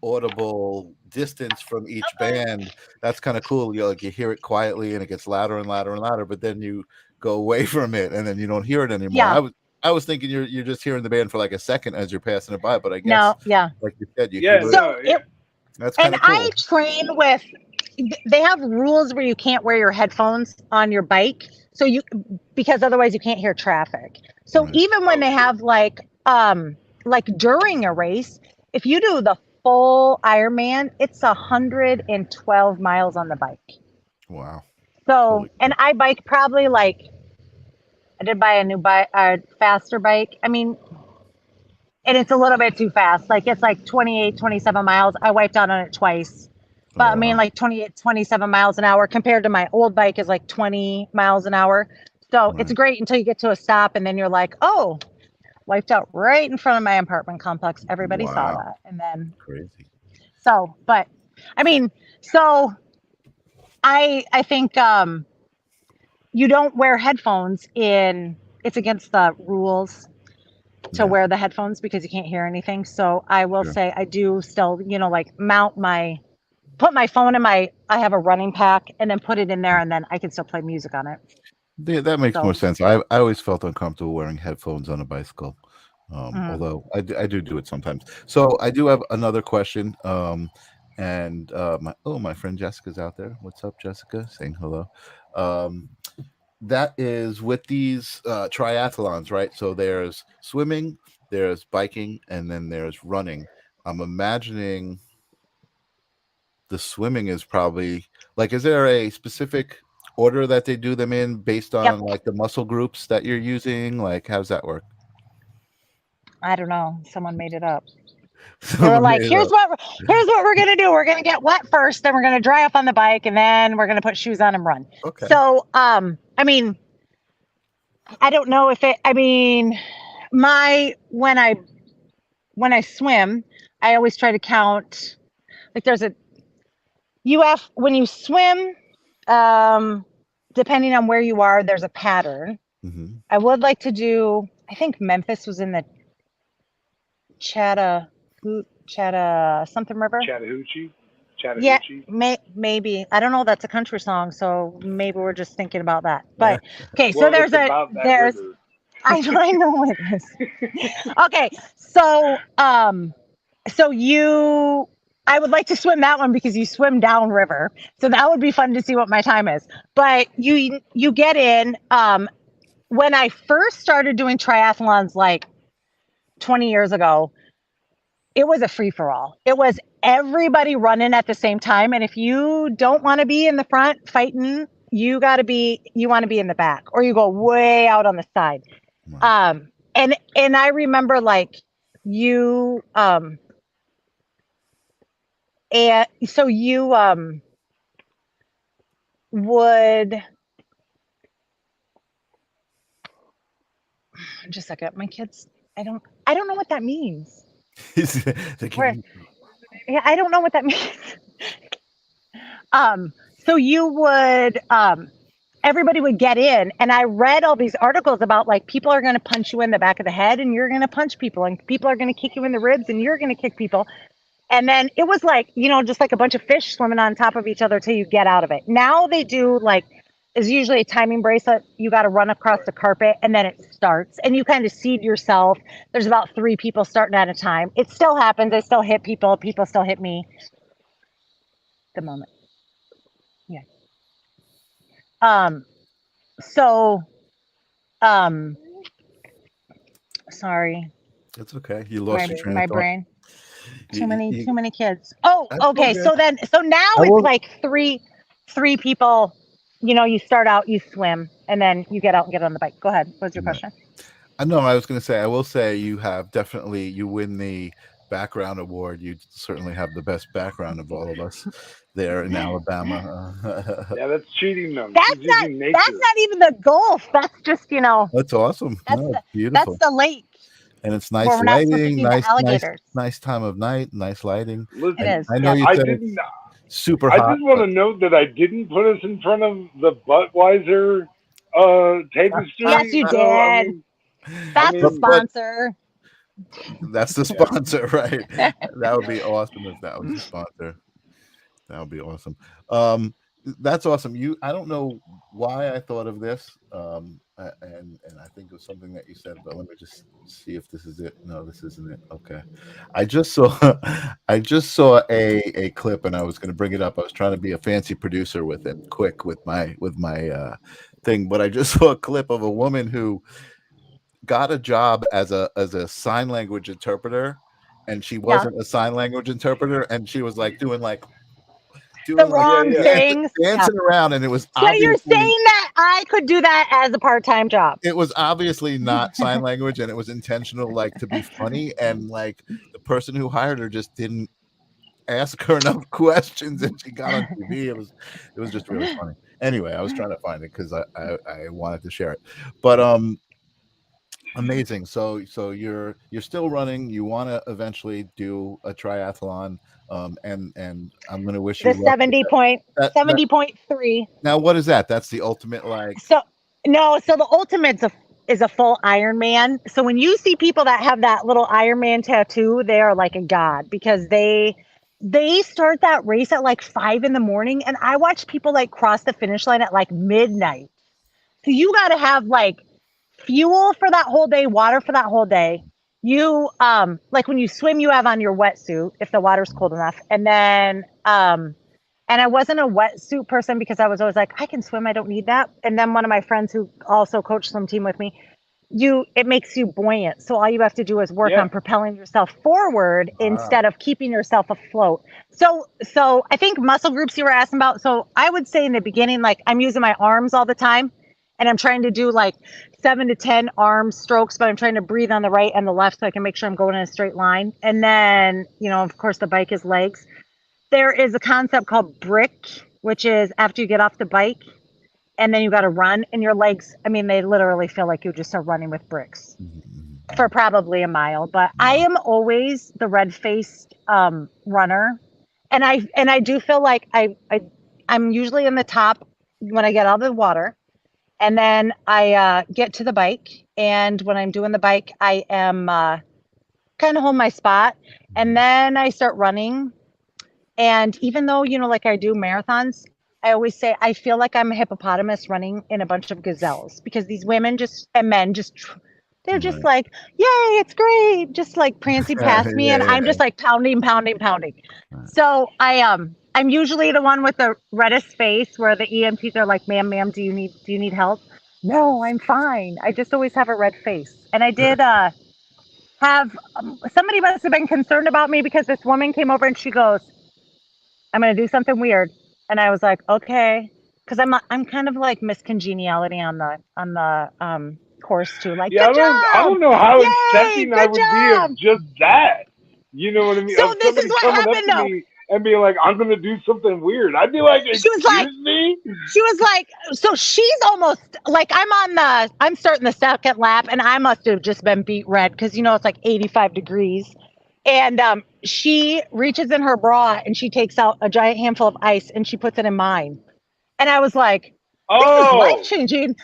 audible distance from each band. That's kind of cool. You hear it quietly and it gets louder and louder and louder, but then you go away from it and then you don't hear it anymore. Yeah. I was thinking you're just hearing the band for like a second as you're passing it by, but I guess No, yeah. like you said, you Yeah, hear no, it. yeah. That's kind And of cool. I train with, they have rules where you can't wear your headphones on your bike. So because otherwise you can't hear traffic. So Right. even when they have like during a race, if you do the full Ironman, it's 112 miles on the bike. Wow. So, and I bike probably I did buy a new bike, a faster bike. I mean, and it's a little bit too fast. Like it's like 28, 27 miles. I wiped out on it twice. But I mean, like 28, 27 miles an hour compared to my old bike is like 20 miles an hour. So it's great until you get to a stop and then you're like, oh, wiped out right in front of my apartment complex. Everybody saw that. And then crazy. So, but I mean, so I think you don't wear headphones it's against the rules to wear the headphones because you can't hear anything. So I will say I do still, put my phone in I have a running pack and then put it in there and then I can still play music on it. Yeah, that makes more sense. I always felt uncomfortable wearing headphones on a bicycle. Although I do it sometimes. So I do have another question. And my friend Jessica's out there. What's up, Jessica? Saying hello. That is with these triathlons, right? So there's swimming, there's biking, and then there's running. I'm imagining the swimming is probably is there a specific order that they do them in based on like the muscle groups that you're using? Like, how does that work? I don't know. Someone made it up. They were like, here's what we're gonna do. We're gonna get wet first, then we're gonna dry up on the bike, and then we're gonna put shoes on and run. Okay. So I mean, I don't know if it. I mean, when I swim, I always try to count. Like there's when you swim, depending on where you are, there's a pattern. Mm-hmm. I would like to do. I think Memphis was in the something river. Chattahoochee. Yeah, maybe. I don't know. That's a country song, so maybe we're just thinking about that. But okay, so there's I know it is. Okay, so I would like to swim that one because you swim downriver, so that would be fun to see what my time is. But you get in. When I first started doing triathlons, like 20 years ago, it was a free-for-all. It was everybody running at the same time. And if you don't want to be in the front fighting, you want to be in the back, or you go way out on the side. Wow. And I remember and so you would just a second. My kids, I don't know what that means. Yeah, I don't know what that means. So you would, everybody would get in, and I read all these articles about people are going to punch you in the back of the head, and you're going to punch people, and people are going to kick you in the ribs, and you're going to kick people. And then it was just like a bunch of fish swimming on top of each other till you get out of it. Now they do is usually a timing bracelet. You got to run across the carpet and then it starts and you kind of seed yourself. There's about 3 people starting at a time. It still happens. I still hit people. People still hit me. The moment. Yeah. So, sorry. It's okay. You lost your train My of thought. brain. Too You- many kids. Oh, That's okay. okay. So now I it's will- like three people. You know, you start out, you swim, and then you get out and get on the bike. Go ahead. What's your Right. question? I know. I was going to say. I will say you have definitely. You win the background award. You certainly have the best background of all of us there in Alabama. Yeah, that's cheating them. That's She's using nature. That's not even the golf. That's just, you know, That's awesome. that's No, the, it's beautiful. that's the lake. And it's nice where we're not supposed to lighting, feed the alligators. nice time of night, nice lighting. Listen, It is. I know yeah. you I said didn't. it's super I hot. just want to note that I didn't put us in front of the Budweiser tapestry. Yes, you So, I did. mean, That's the mean- sponsor. That's the sponsor, right? That would be awesome if that was the sponsor. That would be awesome. That's awesome. I don't know why I thought of this, and I think it was something that you said, but let me just see if this is it. No, this isn't it. Okay, I just saw a clip, and I was going to bring it up. I was trying to be a fancy producer with it, quick with my thing, but I just saw a clip of a woman who got a job as a sign language interpreter, and she wasn't a sign language interpreter, and she was like doing The wrong yeah. things. dancing around, and it was So you're obviously saying that I could do that as a part-time job? it was obviously not sign language, and it was intentional, like to be funny, and like the person who hired her just didn't ask her enough questions, and she got on TV. It was just really funny. Anyway, I was trying to find it because I wanted to share it, but amazing. So you're still running. You want to eventually do a triathlon, and I'm going to wish you The luck with 70.3. Now, what is that? That's the ultimate, like. So no, so the ultimate is a full Ironman. So when you see people that have that little Ironman tattoo, they are like a god because they start that race at like 5 a.m, and I watch people like cross the finish line at like midnight. So you got to have like fuel for that whole day, water for that whole day. You like when you swim, you have on your wetsuit if the water's cold enough, and then and I wasn't a wetsuit person because I was always like, I can swim, I don't need that. And then one of my friends who also coached swim team with me, it makes you buoyant. So all you have to do is work on propelling yourself forward instead of keeping yourself afloat. So I think muscle groups you were asking about. So I would say in the beginning, like I'm using my arms all the time and I'm trying to do like 7 to 10 arm strokes, but I'm trying to breathe on the right and the left so I can make sure I'm going in a straight line. And then, of course, the bike is legs. There is a concept called brick, which is after you get off the bike and then you got to run and your legs, I mean, they literally feel like you just are running with bricks for probably a mile. But I am always the red-faced runner. And I do feel like I'm usually in the top when I get out of the water. And then I get to the bike. And when I'm doing the bike, I am kind of hold my spot. And then I start running. And even though, like I do marathons, I always say I feel like I'm a hippopotamus running in a bunch of gazelles because these women and men they're just like, yay, it's great. Just like prancing past me. And I'm just like pounding. So I'm usually the one with the reddest face where the EMTs are like, ma'am, do you need help? No, I'm fine. I just always have a red face. And I did have somebody must have been concerned about me because this woman came over and she goes, I'm going to do something weird. And I was like, okay. Cause I'm kind of like Miss Congeniality on the course too. Like, yeah, good job. I don't know how Yay, accepting I would be of just that. You know what I mean? So of this is what happened though. Me and being like, I'm going to do something weird. I'd be like, excuse me? She was like, so she's almost like, I'm starting the second lap and I must have just been beat red. Cause it's like 85 degrees. And she reaches in her bra and she takes out a giant handful of ice and she puts it in mine. And I was like, this is life-changing.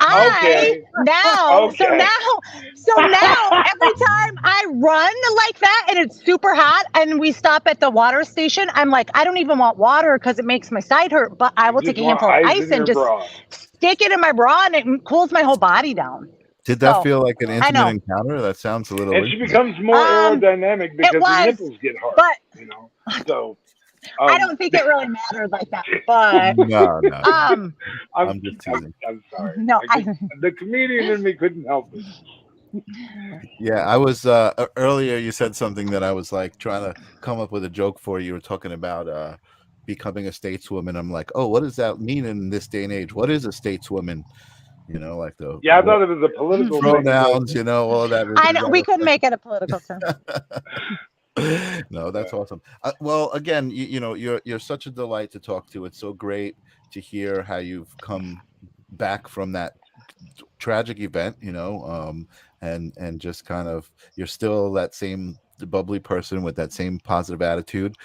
Okay. So Okay. now every time I run like that and it's super hot and we stop at the water station, I'm like, I don't even want water because it makes my side hurt, but I You will take just a want handful of ice ice in and your just bra. stick it in my bra and it cools my whole body down. Did that So feel like an I intimate know. encounter? That sounds a little And she intimate. becomes more aerodynamic It because her was, nipples get hard, but you know. So I don't think it really mattered like that. But No, no, um I'm just teasing. I'm sorry. no, The comedian in me couldn't help it. Yeah, I was earlier. You said something that I was like trying to come up with a joke for. You were talking about becoming a stateswoman. I'm like, oh, what does that mean in this day and age? What is a stateswoman? You know, like the Yeah, I thought it was a political thing. pronouns. You know, all of that. I know we couldn't make it a political term. No, that's awesome. Well, again, you know, you're such a delight to talk to. It's so great to hear how you've come back from that tragic event, you know, and just kind of you're still that same bubbly person with that same positive attitude.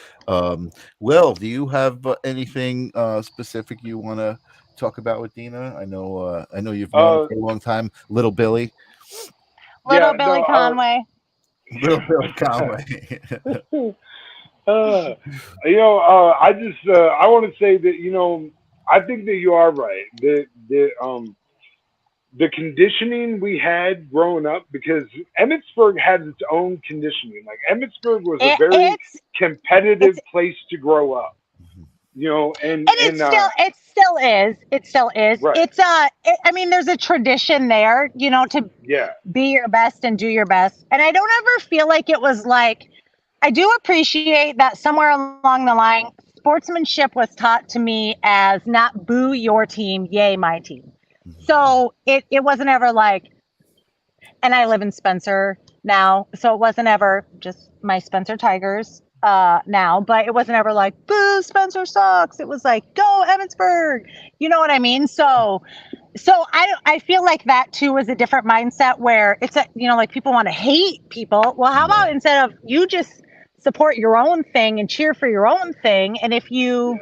Will, do you have anything specific you want to talk about with Deena? I know you've known her for a long time, little Billy. Little Yeah, Billy Conway. Little Billy Conway. I just I want to say that I think that you are right. The conditioning we had growing up, because Emmitsburg had its own conditioning. Like Emmitsburg was a very competitive place to grow up. And it still is. It still is. Right. It's I mean, there's a tradition there, to be your best and do your best. And I don't ever feel like it was like, I do appreciate that somewhere along the line, sportsmanship was taught to me as not boo your team, yay my team. So it wasn't ever like, and I live in Spencer now, so it wasn't ever just my Spencer Tigers now, but it wasn't ever like, boo, Spencer sucks. It was like, go Emmitsburg. You know what I mean? So I feel like that too was a different mindset where it's like people want to hate people. Well, how about instead of you just support your own thing and cheer for your own thing, and if you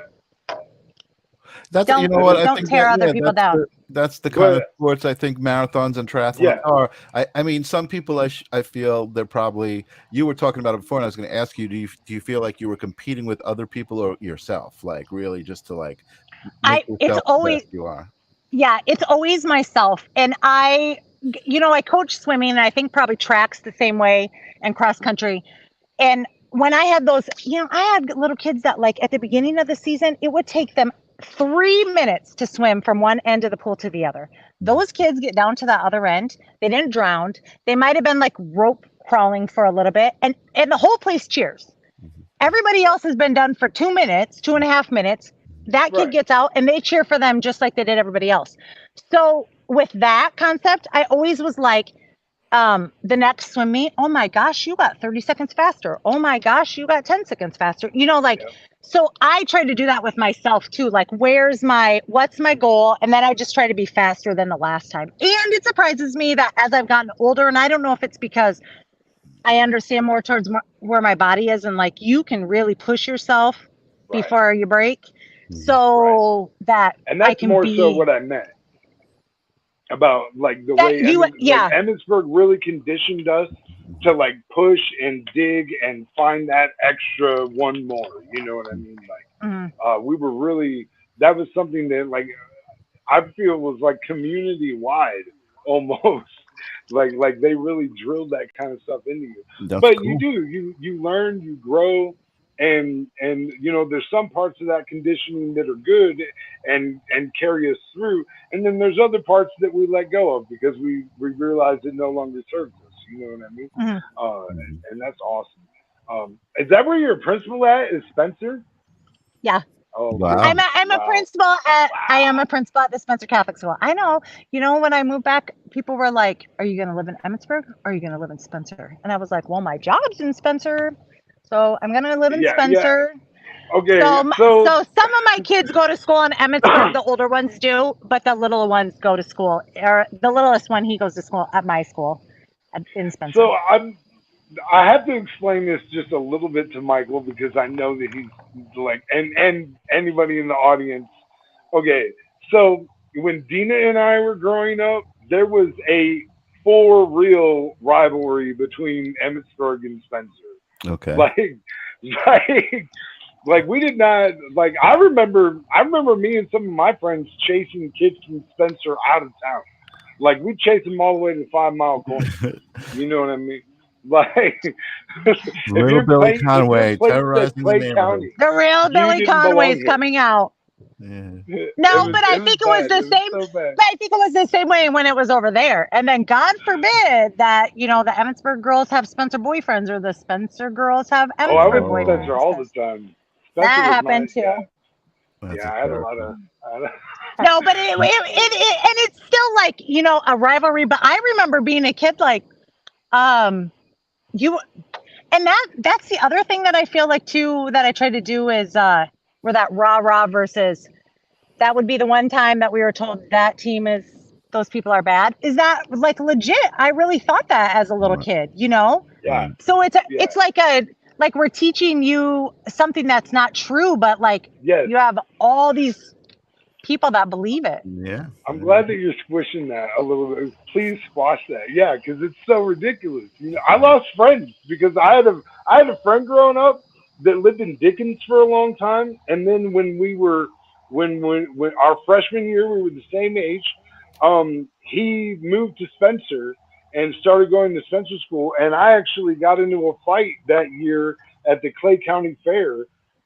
don't tear other people down. That's the kind of sports I think marathons and triathlons are. I mean, some people I feel they're probably. You were talking about it before, and I was going to ask you: do you feel like you were competing with other people or yourself? Like really, just to like make yourself it's always the best you are. Yeah, it's always myself, and I coach swimming, and I think probably tracks the same way, and cross country, and when I had those, I had little kids that like at the beginning of the season, it would take them 3 minutes to swim from one end of the pool to the other. Those kids get down to the other end. They didn't drown. They might have been like rope crawling for a little bit, and the whole place cheers. Everybody else has been done for 2 minutes, 2.5 minutes. That kid gets out and they cheer for them just like they did everybody else. So with that concept, I always was like, the next swim meet, oh my gosh, you got 30 seconds faster. Oh my gosh, you got 10 seconds faster. So I try to do that with myself too. Like, what's my goal? And then I just try to be faster than the last time. And it surprises me that as I've gotten older, and I don't know if it's because I understand more towards where my body is, and like, you can really push yourself before you break. So that and that's I can more so what I meant about like the way Emmitsburg really conditioned us to like push and dig and find that extra one more. You know what I mean? Like we were really, that was something that like I feel was like community wide almost. like they really drilled that kind of stuff into you. But cool. You learn, you grow. And there's some parts of that conditioning that are good and carry us through, and then there's other parts that we let go of because we realize it no longer serves us. You know what I mean? And that's awesome. Is that where you're a principal at? Is Spencer? Yeah. Oh, wow. I'm a principal at I am a principal at the Spencer Catholic School. I know. When I moved back, people were like, "Are you going to live in Emmitsburg or are you going to live in Spencer?" And I was like, "Well, my job's in Spencer. So I'm going to live in Spencer." Yeah. Okay. So some of my kids go to school in Emmitsburg, the older ones do, but the little ones go to school, or the littlest one, he goes to school at my school in Spencer. So I have to explain this just a little bit to Michael because I know that he's like, and anybody in the audience. Okay. So when Deena and I were growing up, there was a for real rivalry between Emmitsburg and Spencer. Okay. Like, like, like we did not like. I remember me and some of my friends chasing kids from Spencer out of town. Like we chased them all the way to the 5 Mile Corner. You know what I mean? Like, if Little you're Billy place if your Conway place said terrorizing the Clay neighborhood. County, The real you Billy didn't Conway belong is here. coming out. Yeah. No, but I It was think it was bad. the It was same. so bad. But I think it was the same way when it was over there. And then God forbid that the Emmitsburg girls have Spencer boyfriends or the Spencer girls have Oh, I Emmitsburg went to Oh, Spencer boyfriends. all the 'Cause time. Spencer that was happened too. that's yeah. I had a lot hysterical. of. I had a, No, but and it's still like a rivalry. But I remember being a kid like um you and that's the other thing that I feel like too that I try to do is where that rah versus that would be the one time that we were told that team is those people are bad. Is that like legit? I really thought that as a little Right. kid, yeah, So yeah, it's like we're teaching you something that's not true, but like yes. you have all these people that believe it. Yeah. I'm glad that you're squishing that a little bit. Please squash that. Yeah, because it's so ridiculous. I lost friends because I had a friend growing up that lived in Dickens for a long time, and then when we were when our freshman year we were the same age, he moved to Spencer and started going to Spencer school, and I actually got into a fight that year at the Clay County Fair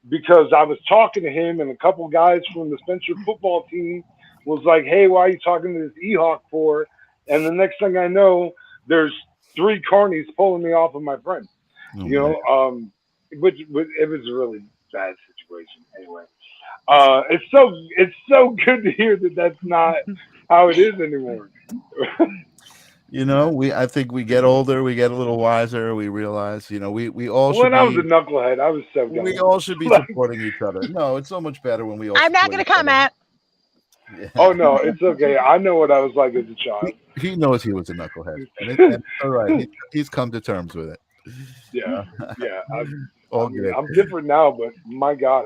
because I was talking to him and a couple guys from the Spencer football team was like, "Hey, why are you talking to this E-Hawk for?" And the next thing I know, there's three carnies pulling me off of my friend. Oh, You man. know, which it was a really bad situation. Anyway, it's so good to hear that that's not how it is anymore. I think we get older, we get a little wiser, we realize, we all should When I was a be knucklehead, I was so we dumb. all should be Like, supporting each other. No, it's so much better when we all I'm not support going each to other. comment. oh Yeah. no, it's okay. I know what I was like as a child. He knows he was a knucklehead, and it's all right. He's come to terms with it. Yeah, yeah. I All mean, good. I'm different now, but my God,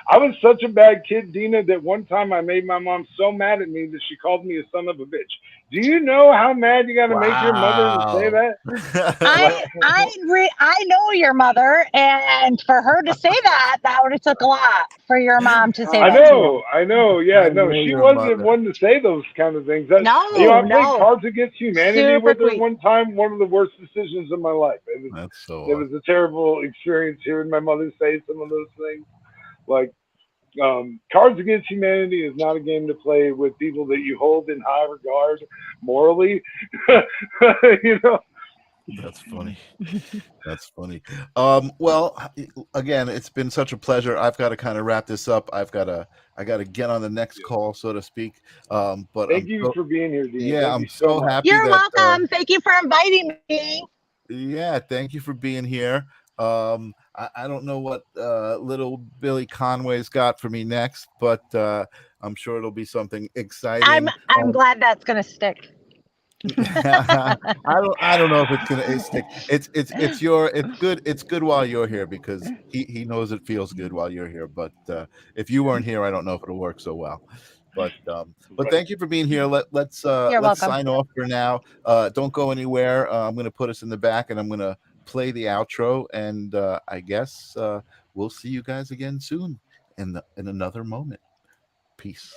I was such a bad kid, Deena, that one time I made my mom so mad at me that she called me a son of a bitch. Do you know how mad you got to make your mother to say Wow. that? Like, I know your mother, and for her to say that, that would have took a lot for your mom to say I that to know, you. I know, yeah, I no, know she your wasn't mother. one to say those kind of things. No, I played no, Cards Against Humanity super with her sweet. one time. One of the worst decisions of my life. It was, That's so it was awesome. a terrible experience hearing my mother say some of those things. Like, Cards Against Humanity is not a game to play with people that you hold in high regard morally. you know. That's funny. That's funny. Well, again, it's been such a pleasure. I've got to kind of wrap this up. I got to get on the next call, so to speak. But Thank you for being here, Deena. yeah, Thank you I'm so so much. happy You're that welcome. Thank you for inviting me. yeah, thank you for being here. I don't know what little Billy Conway's got for me next, but I'm sure it'll be something exciting. I'm glad that's gonna stick. I don't know if it's gonna stick. It's good while you're here because he knows it feels good while you're here. But if you weren't here, I don't know if it'll work so well. But Right. thank you for being here. Let's You're welcome. sign off for now. Don't go anywhere. I'm gonna put us in the back and I'm gonna play the outro, and I guess we'll see you guys again soon in another moment. Peace.